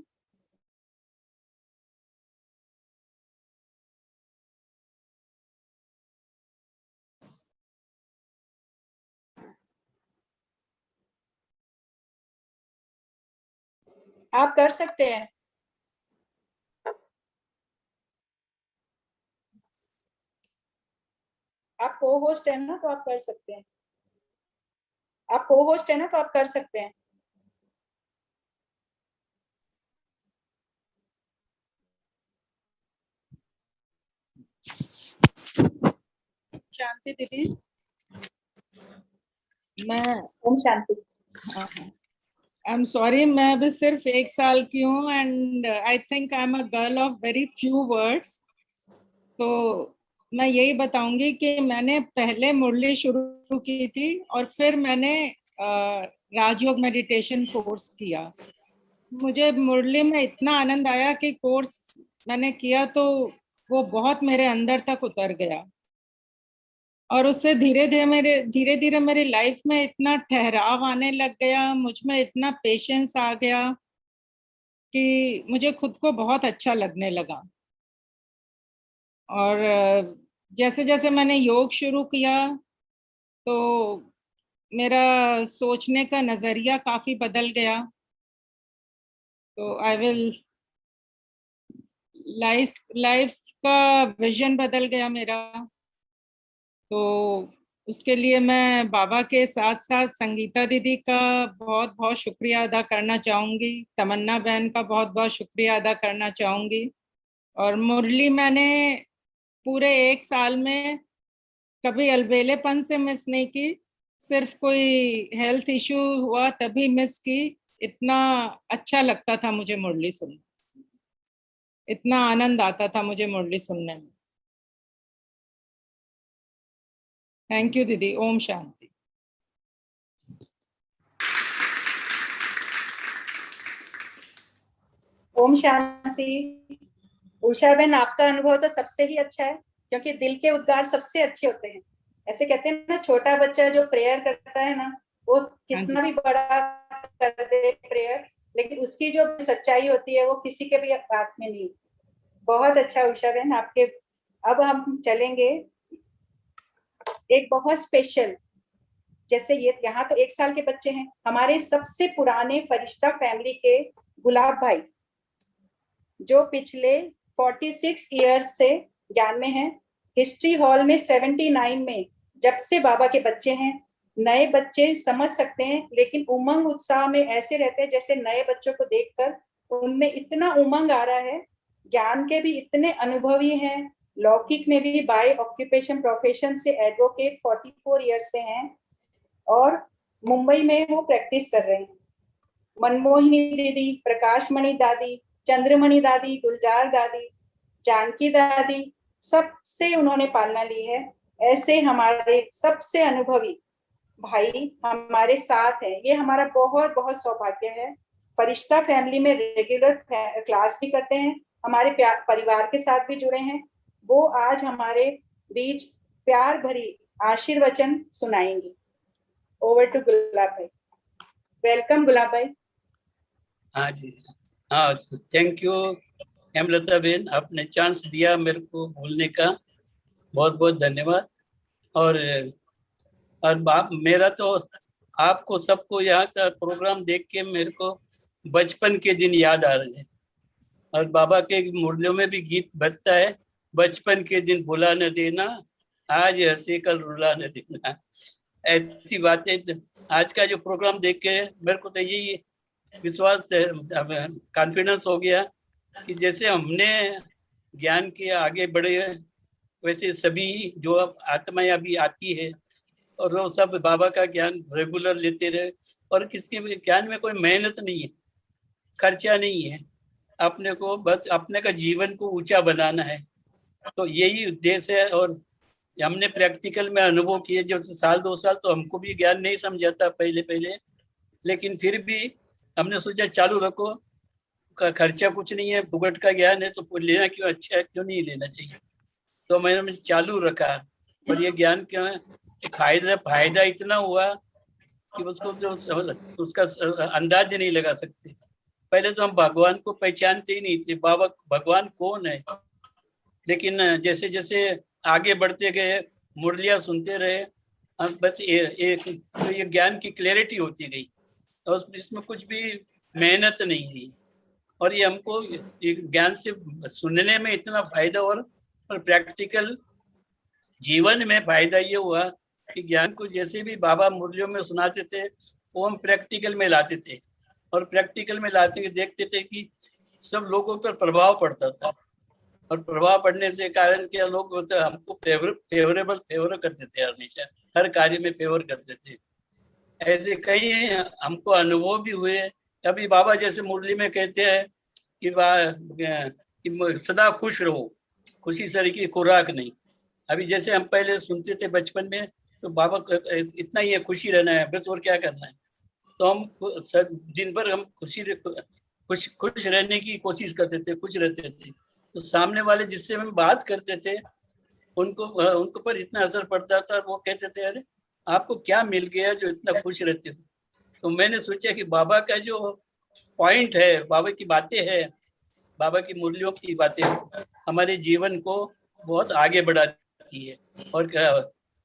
आप कर सकते हैं। आप को होस्ट है ना, तो आप कर सकते हैं। आप को होस्ट है ना, तो आप कर सकते हैं। शांति दीदी, मैं Om Shanti. I am sorry, मैं अभी सिर्फ 1 साल की हूँ, and I think I am a girl of very few words. तो मैं यही बताऊंगी कि मैंने पहले मुरली शुरू की थी, और फिर मैंने राजयोग मेडिटेशन कोर्स किया। मुझे मुरली में इतना आनंद आया कि कोर्स मैंने किया तो वो बहुत मेरे अंदर तक उतर गया, और उससे धीरे धीरे मेरी लाइफ में इतना ठहराव आने लग गया, मुझ में इतना पेशेंस आ गया कि मुझे खुद को बहुत अच्छा लगने लगा। और जैसे जैसे मैंने योग शुरू किया तो मेरा सोचने का नजरिया काफी बदल गया। तो आई विल लाइफ का विजन बदल गया मेरा। तो उसके लिए मैं बाबा के साथ साथ संगीता दीदी का बहुत बहुत शुक्रिया अदा करना चाहूंगी, तमन्ना बहन का बहुत बहुत शुक्रिया अदा करना चाहूंगी। और मुरली मैंने पूरे 1 साल में कभी अलबेलेपन से मिस नहीं की, सिर्फ कोई हेल्थ इश्यू हुआ तभी मिस की। इतना अच्छा लगता था मुझे मुरली सुनना, इतना आनंद आता था मुझे मुरली सुनने में। थैंक यू दीदी। ओम शांति। ओम शांति। उषा बहन, आपका अनुभव तो सबसे ही अच्छा है, क्योंकि दिल के उद्गार सबसे अच्छे होते हैं। ऐसे कहते हैं ना, छोटा बच्चा जो प्रेयर करता है ना, वो कितना भी बड़ा कर दे प्रेयर, लेकिन उसकी जो सच्चाई होती है वो किसी के भी बात में नहीं। बहुत अच्छा उषा बहन आपके। अब हम चलेंगे एक बहुत स्पेशल, जैसे ये यहाँ तो 1 साल के बच्चे हैं, हमारे सबसे पुराने फरिश्ता फैमिली के गुलाब भाई, जो पिछले 46 इयर्स से ज्ञान में हैं। हिस्ट्री हॉल में 79 में जब से बाबा के बच्चे हैं। नए बच्चे समझ सकते हैं, लेकिन उमंग उत्साह में ऐसे रहते हैं जैसे नए बच्चों को देखकर उनमें इतना उमंग आ रहा है। ज्ञान के भी इतने अनुभवी हैं, लौकिक में भी बाय ऑक्यूपेशन प्रोफेशन से एडवोकेट 44 ईयर्स से हैं, और मुंबई में वो प्रैक्टिस कर रहे हैं। मनमोहिनी दीदी, प्रकाश मणि दादी, चंद्रमणि दादी, गुलजार दादी, जानकी दादी, सबसे उन्होंने पालना ली है। ऐसे हमारे सबसे अनुभवी भाई हमारे साथ हैं। ये हमारा बहुत बहुत सौभाग्य है। फरिश्ता फैमिली में रेगुलर क्लास भी करते हैं, हमारे परिवार के साथ भी जुड़े हैं। वो आज हमारे बीच प्यार भरी आशीर्वचन सुनाएंगी। ओवर टू गुलाब भाई। वेलकम गुलाब भाई। हाँ जी, हाँ, थैंक यू हेमलता बहन, आपने चांस दिया मेरे को बोलने का, बहुत बहुत धन्यवाद। और मेरा तो आपको सबको यहाँ का प्रोग्राम देख के मेरे को बचपन के दिन याद आ रहे हैं। और बाबा के मुरलियों में भी गीत बजता है, बचपन के दिन भुला न देना, आज हंसे कल रुला न देना। ऐसी बातें आज का जो प्रोग्राम देख के मेरे को तो यही विश्वास, कॉन्फिडेंस हो गया कि जैसे हमने ज्ञान के आगे बढ़े, वैसे सभी जो अब आत्माएं अभी आती है और वो सब बाबा का ज्ञान रेगुलर लेते रहे। और किसके भी ज्ञान में कोई मेहनत नहीं है, खर्चा नहीं है, अपने को बस अपने का जीवन को ऊंचा बनाना है। तो यही उद्देश्य है। और हमने प्रैक्टिकल में अनुभव किए, जो 1-2 साल तो हमको भी ज्ञान नहीं समझाता पहले, लेकिन फिर भी हमने सोचा चालू रखो, खर्चा कुछ नहीं है, फुकट का ज्ञान है तो लेना क्यों, अच्छा है, क्यों नहीं लेना चाहिए। तो मैंने चालू रखा। और ये ज्ञान क्यों है, फायदा इतना हुआ कि उसको जो उसका अंदाज नहीं लगा सकते। पहले तो हम भगवान को पहचानते ही नहीं थे, बाबा भगवान कौन है। लेकिन जैसे जैसे आगे बढ़ते गए, मुरलियाँ सुनते रहे, हम बस एक तो ये ज्ञान की क्लैरिटी होती गई, और इसमें कुछ भी मेहनत नहीं हुई। और ये हमको ज्ञान से सुनने में इतना फायदा, और प्रैक्टिकल जीवन में फायदा ये हुआ कि ज्ञान को जैसे भी बाबा मुरलियों में सुनाते थे, वो हम प्रैक्टिकल में लाते थे। और प्रैक्टिकल में लाते हुए देखते थे कि सब लोगों पर प्रभाव पड़ता था। और प्रभाव पड़ने से कारण क्या, लोग हमको फेवर करते थे, हमेशा हर कार्य में फेवर करते थे। ऐसे कई हमको अनुभव भी हुए। अभी बाबा जैसे मुरली में कहते हैं कि सदा खुश रहो, खुशी शरीर की खुराक नहीं। अभी जैसे हम पहले सुनते थे बचपन में, तो बाबा इतना ही है, खुशी रहना है बस, और क्या करना है। तो हम दिन भर हम खुश रहने की कोशिश करते थे, खुश रहते थे। तो सामने वाले जिससे हम बात करते थे, उनको पर इतना असर पड़ता था। वो कहते थे, अरे आपको क्या मिल गया जो इतना खुश रहते हो। तो मैंने सोचा कि बाबा का जो पॉइंट है, बाबा की बातें हैं, बाबा की मुरलियों की बातें हमारे जीवन को बहुत आगे बढ़ाती है।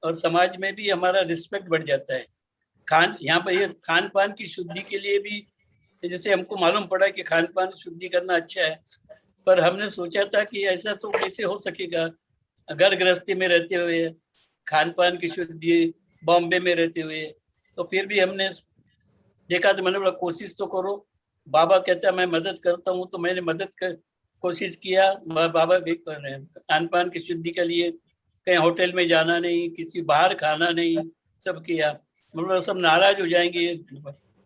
और समाज में भी हमारा रिस्पेक्ट बढ़ जाता है। यहाँ पर ये खान पान की शुद्धि के लिए भी, जैसे हमको मालूम पड़ा कि खान पान शुद्धि करना अच्छा है, पर हमने सोचा था कि ऐसा तो कैसे हो सकेगा, घर गृहस्थी में रहते हुए खान पान की शुद्धि, बॉम्बे में रहते हुए। तो फिर भी हमने देखा, तो मैंने बोला कोशिश तो करो। बाबा कहता है मैं मदद करता हूँ, तो मैंने कोशिश किया। बाबा भी कर रहे हैं खान पान की शुद्धि के लिए, कहीं होटल में जाना नहीं, किसी बाहर खाना नहीं, सब किया। मतलब सब नाराज हो जाएंगे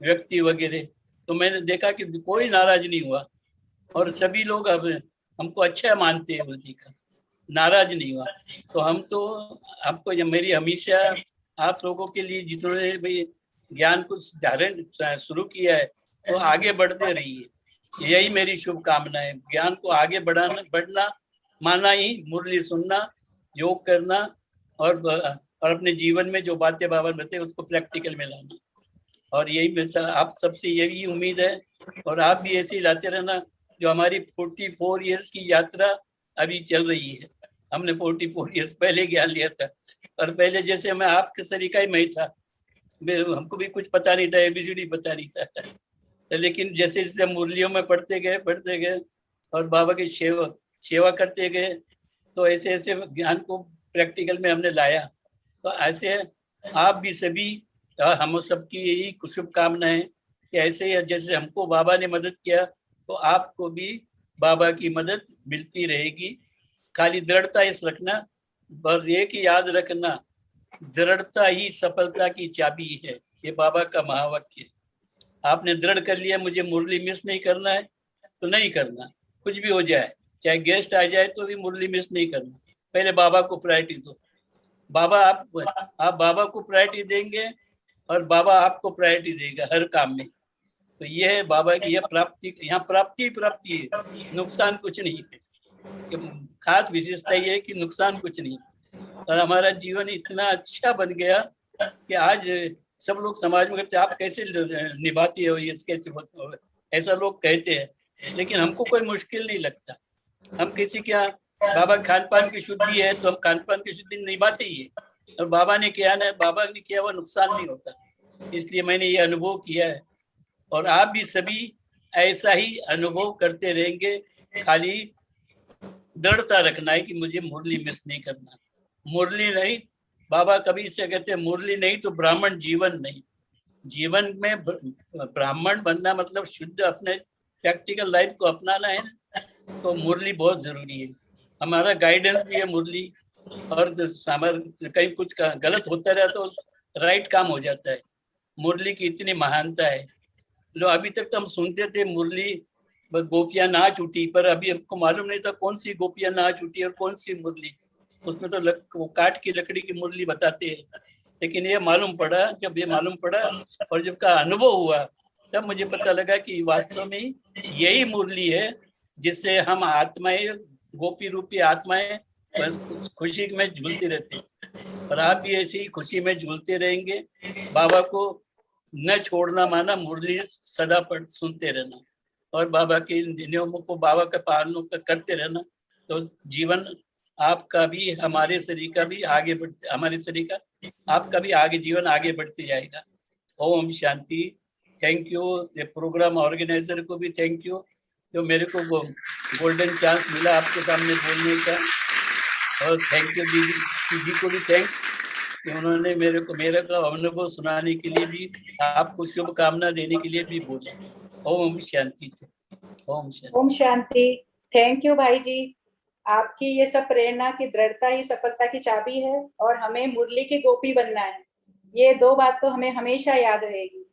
व्यक्ति वगैरह। तो मैंने देखा कि कोई नाराज नहीं हुआ, और सभी लोग अब हमको अच्छा मानते हैं, बुद्धि का नाराज नहीं हुआ। तो हमको मेरी हमेशा आप लोगों के लिए, जिन्होंने भाई ज्ञान को धारण शुरू किया है, तो आगे बढ़ते रहिए। यही मेरी शुभकामना है। ज्ञान को आगे बढ़ना माना ही मुरली सुनना, योग करना और अपने जीवन में जो बातें बाबा ने बताई उसको प्रैक्टिकल में लाना। और यही मेरे आप सबसे यही उम्मीद है, और आप भी ऐसे ही लाते रहना। जो हमारी 44 इयर्स की यात्रा अभी चल रही है, हमने 44 इयर्स पहले ज्ञान लिया था, और पहले जैसे मैं आपके तरीका ही में ही था, हमको भी कुछ पता नहीं था, एबीसीडी पता नहीं था। लेकिन जैसे जैसे हम मुरलियों में पढ़ते गए और बाबा की सेवा करते गए, तो ऐसे ऐसे ज्ञान को प्रैक्टिकल में हमने लाया। तो ऐसे आप भी सभी, हम सबकी यही शुभकामना है कि ऐसे ही जैसे हमको बाबा ने मदद किया, तो आपको भी बाबा की मदद मिलती रहेगी। खाली दृढ़ता इस रखना, बस एक ही याद रखना, दृढ़ता ही सफलता की चाबी है। ये बाबा का महावाक्य है। आपने दृढ़ कर लिया मुझे मुरली मिस नहीं करना है, तो नहीं करना, कुछ भी हो जाए, चाहे गेस्ट आ जाए तो भी मुरली मिस नहीं करना। पहले बाबा को प्रायोरिटी दो। बाबा आप बाबा को प्रायोरिटी देंगे और बाबा आपको प्रायोरिटी देगा हर काम में। तो ये है बाबा की यह प्राप्ति, यहाँ प्राप्ति है, नुकसान कुछ नहीं है। खास विशेषता ये है कि नुकसान कुछ नहीं। और हमारा जीवन इतना अच्छा बन गया कि आज सब लोग समाज में कहते आप कैसे निभाती हो ये, कैसे ऐसा लोग कहते हैं, लेकिन हमको कोई मुश्किल नहीं लगता। हम किसी क्या बाबा खान पान की शुद्धि है तो हम खान पान की शुद्धि निभाते ही है, और बाबा ने किया ना, बाबा ने किया हुआ नुकसान नहीं होता। इसलिए मैंने ये अनुभव किया है, और आप भी सभी ऐसा ही अनुभव करते रहेंगे। खाली दृढ़ता रखना है कि मुझे मुरली मिस नहीं करना। मुरली नहीं, बाबा कभी से कहते हैं मुरली नहीं तो ब्राह्मण जीवन नहीं। जीवन में ब्राह्मण बनना मतलब शुद्ध अपने प्रैक्टिकल लाइफ को अपनाना है ना, तो मुरली बहुत जरूरी है। हमारा गाइडेंस भी है मुरली, और कहीं कुछ गलत होता रहा तो राइट काम हो जाता है। मुरली की इतनी महानता है। लो अभी तक तो हम सुनते थे मुरली गोपियां नाच उठी, पर अभी हमको मालूम नहीं था कौन सी गोपियां नाच उठी और कौन सी मुरली। उसमें तो वो काट की लकड़ी की मुरली बताते हैं, लेकिन ये मालूम पड़ा, जब ये मालूम पड़ा और जब का अनुभव हुआ, तब मुझे पता लगा कि वास्तव में यही मुरली है जिससे हम आत्माएं, गोपी रूपी आत्माएं खुशी में झूलते रहते हैं। और आप भी ऐसी खुशी में झूलते रहेंगे। बाबा को न छोड़ना माना मुरली सदा पर सुनते रहना, और बाबा के नियमों को, बाबा का पालन करते रहना, तो जीवन आपका भी, हमारे शरीर का भी आगे बढ़ते, हमारे शरीर का आपका भी आगे जीवन आगे बढ़ते जाएगा। ओम शांति। थैंक यू ये प्रोग्राम ऑर्गेनाइजर को भी थैंक यू, जो मेरे को गोल्डन चांस मिला आपके सामने बोलने का। और थैंक यू दीदी को भी थैंक्स कि उन्होंने मेरे का अनुभव सुनाने के लिए भी, आपको शुभकामना देने के लिए भी बोले। ओम शांति। ओम शांति। ओम शांति। थैंक यू भाई जी। आपकी ये सब प्रेरणा की दृढ़ता ही सफलता की चाबी है, और हमें मुरली की गोपी बनना है। ये दो बात तो हमें हमेशा याद रहेगी।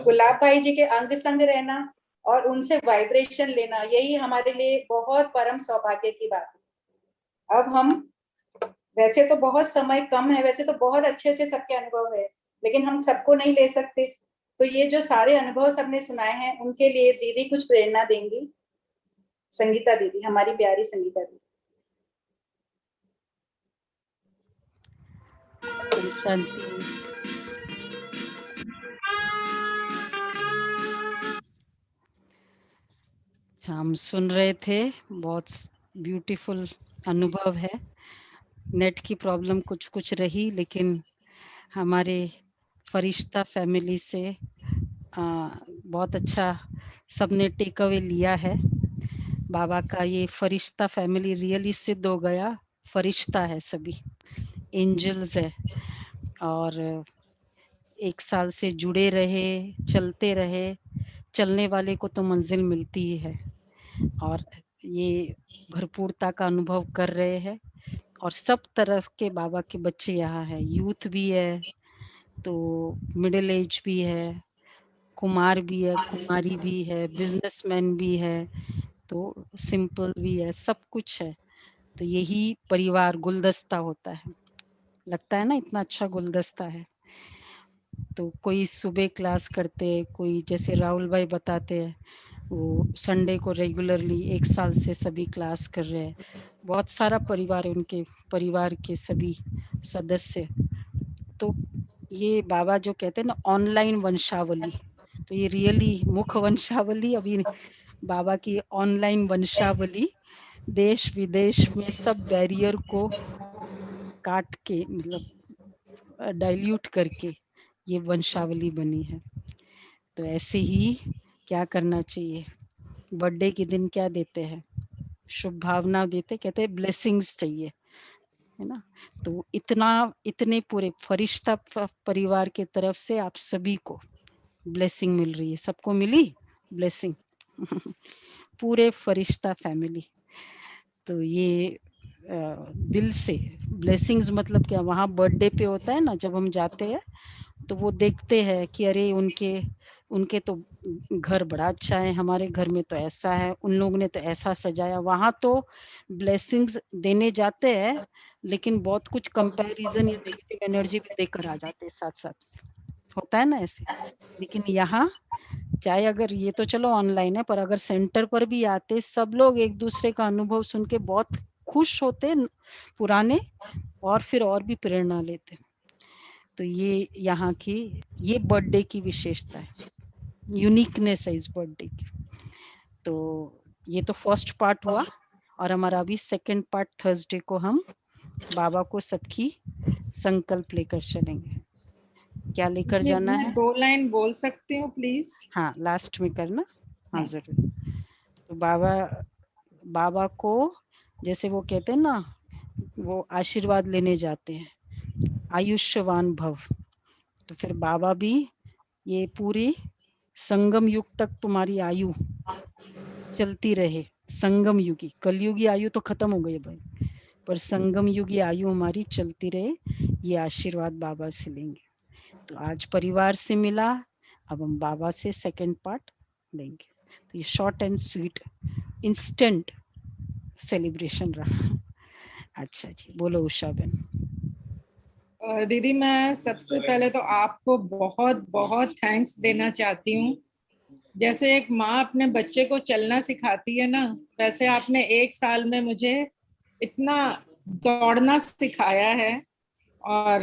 गुलाब भाई जी के अंग संग रहना और उनसे वाइब्रेशन लेना, यही हमारे लिए बहुत परम सौभाग्य की बात है। अब हम, वैसे तो बहुत समय कम है, वैसे तो बहुत अच्छे अच्छे सबके अनुभव है, लेकिन हम सबको नहीं ले सकते। तो ये जो सारे अनुभव सबने सुनाए हैं, उनके लिए दीदी कुछ प्रेरणा देंगी। संगीता दीदी, हमारी प्यारी संगीता दीदी। शांति। हम सुन रहे थे, बहुत ब्यूटीफुल अनुभव है। नेट की प्रॉब्लम कुछ कुछ रही, लेकिन हमारे फरिश्ता फैमिली से बहुत अच्छा सबने टेक अवे लिया है। बाबा का ये फरिश्ता फैमिली रियली सिद्ध हो गया, फरिश्ता है, सभी एंजल्स है, और 1 साल से जुड़े रहे, चलते रहे। चलने वाले को तो मंजिल मिलती ही है, और ये भरपूरता का अनुभव कर रहे हैं। और सब तरफ के बाबा के बच्चे यहाँ है, यूथ भी है, तो मिडिल एज भी है, कुमार भी है, कुमारी भी है, बिजनेसमैन भी है, तो सिंपल भी है, सब कुछ है। तो यही परिवार गुलदस्ता होता है। लगता है ना, इतना अच्छा गुलदस्ता है। तो कोई सुबह क्लास करते हैं, कोई जैसे राहुल भाई बताते हैं, वो संडे को रेगुलरली 1 साल से सभी क्लास कर रहे हैं। बहुत सारा परिवार है, उनके परिवार के सभी सदस्य। तो ये बाबा जो कहते हैं ना ऑनलाइन वंशावली, तो ये रियली मुख वंशावली, अभी बाबा की ऑनलाइन वंशावली देश विदेश में सब बैरियर को काट के, मतलब डाइल्यूट करके ये वंशावली बनी है। तो ऐसे ही क्या करना चाहिए, बर्थडे के दिन क्या देते हैं, शुभ भावना देते, कहते हैं ब्लेसिंग्स चाहिए, है ना। तो इतने पूरे फरिश्ता परिवार के तरफ से आप सभी को ब्लेसिंग मिल रही है, सबको मिली ब्लेसिंग पूरे फरिश्ता फैमिली। तो ये दिल से ब्लेसिंग्स, मतलब क्या, वहाँ बर्थडे पे होता है ना, जब हम जाते हैं तो वो देखते हैं कि अरे उनके तो घर बड़ा अच्छा है, हमारे घर में तो ऐसा है, उन लोगों ने तो ऐसा सजाया। वहाँ तो ब्लेसिंग्स देने जाते हैं, लेकिन बहुत कुछ कंपैरिजन या नेगेटिव एनर्जी भी देकर आ जाते हैं साथ साथ, होता है ना ऐसे। लेकिन यहाँ चाहे, अगर ये तो चलो ऑनलाइन है, पर अगर सेंटर पर भी आते, सब लोग एक दूसरे का अनुभव सुन के बहुत खुश होते पुराने, और फिर और भी प्रेरणा लेते। तो ये यहाँ की, ये बर्थडे की विशेषता है, यूनिकनेस है इस बर्थडे की। तो ये तो फर्स्ट पार्ट हुआ, और हमारा अभी सेकंड पार्ट थर्सडे को हम बाबा को सबकी संकल्प लेकर चलेंगे। क्या लेकर जाना मैं है? 2 लाइन बोल सकती हूँ प्लीज? हाँ, लास्ट में करना। हाँ जरूर। तो बाबा को जैसे वो कहते हैं ना, वो आशीर्वाद लेने जाते हैं, आयुष्यवान भव। तो फिर बाबा भी ये पूरी संगम युग तक तुम्हारी आयु चलती रहे, संगम युगी, कलयुगी आयु तो खत्म हो गई भाई, पर संगम युगी आयु हमारी चलती रहे, ये आशीर्वाद बाबा से लेंगे। तो आज परिवार से मिला, अब हम बाबा से सेकंड पार्ट लेंगे। तो ये short and sweet instant celebration रहा। अच्छा जी, बोलो उषा बहन। दीदी, मैं सबसे पहले तो आपको बहुत बहुत थैंक्स देना चाहती हूँ। जैसे एक माँ अपने बच्चे को चलना सिखाती है ना, वैसे आपने 1 साल में मुझे इतना दौड़ना सिखाया है, और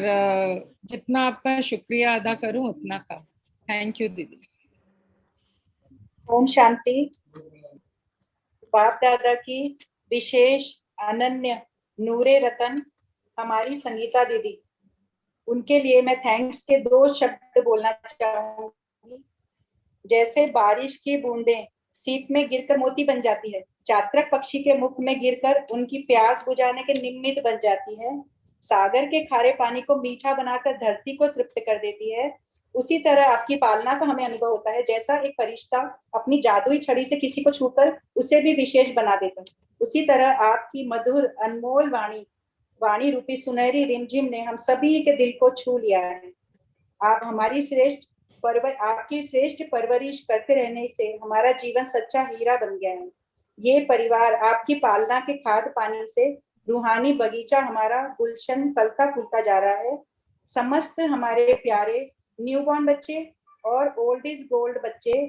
जितना आपका शुक्रिया अदा करूं उतना कम। थैंक यू दीदी। ओम शांति। बाप दादा की विशेष अनन्य नूरे रतन हमारी संगीता दीदी, उनके लिए मैं थैंक्स के 2 शब्द बोलना चाहूंगी। जैसे बारिश की बूंदें सीप में गिरकर मोती बन जाती है, चातक पक्षी के मुख में गिरकर उनकी प्यास बुझाने के निमित्त बन जाती है, सागर के खारे पानी को मीठा बनाकर धरती को तृप्त कर देती है, उसी तरह आपकी पालना का हमें अनुभव होता है। जैसा एक फरिश्ता अपनी जादुई छड़ी से किसी को छूकर उसे भी विशेष बना देता, उसी तरह आपकी मधुर अनमोल वाणी रूपी सुनहरी रिमझिम ने हम सभी के दिल को छू लिया है। आप हमारी आपकी श्रेष्ठ परवरिश करते रहने से हमारा जीवन सच्चा हीरा बन गया है। ये परिवार आपकी पालना के खाद पानी से रूहानी बगीचा हमारा गुलशन फलता फूलता जा रहा है। समस्त हमारे प्यारे न्यूबॉर्न बच्चे और ओल्ड इज गोल्ड बच्चे,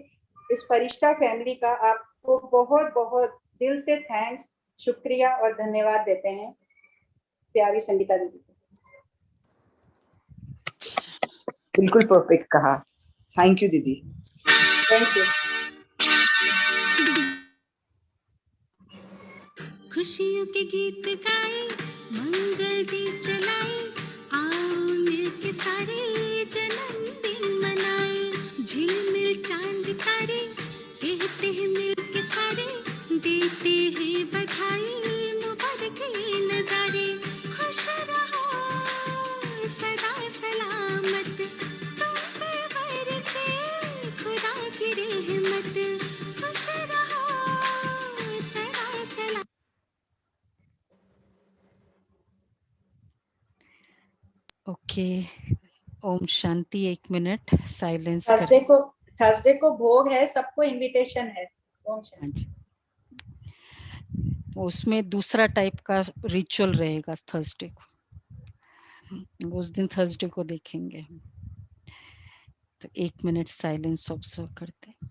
इस फरिश्ता फैमिली का आपको बहुत बहुत दिल से थैंक्स, शुक्रिया और धन्यवाद देते हैं। प्यारी संगीता दीदी। बिल्कुल परफेक्ट कहा। थैंक यू दीदी। Thank you. खुशियों के गीत गाए, मंगल दीप जलाए, आओ मिलके सारे जन्मदिन मनाए। झिलमिल चांद तारे कहते हैं मिलके सारे, देते हैं बधाई, मुबारक ये नजारे। खुश रहो सदा सलामत, तुम पे बरसे खुदा की रहमत। खुश रहो सदा सलामत। Okay, Om Shanti. 1 minute silence Thursday को भोग है, सबको इनविटेशन है। ओम शांति। उसमें दूसरा टाइप का रिचुअल रहेगा थर्सडे को, उस दिन थर्सडे को देखेंगे। तो 1 मिनट साइलेंस ऑब्जर्व करते हैं।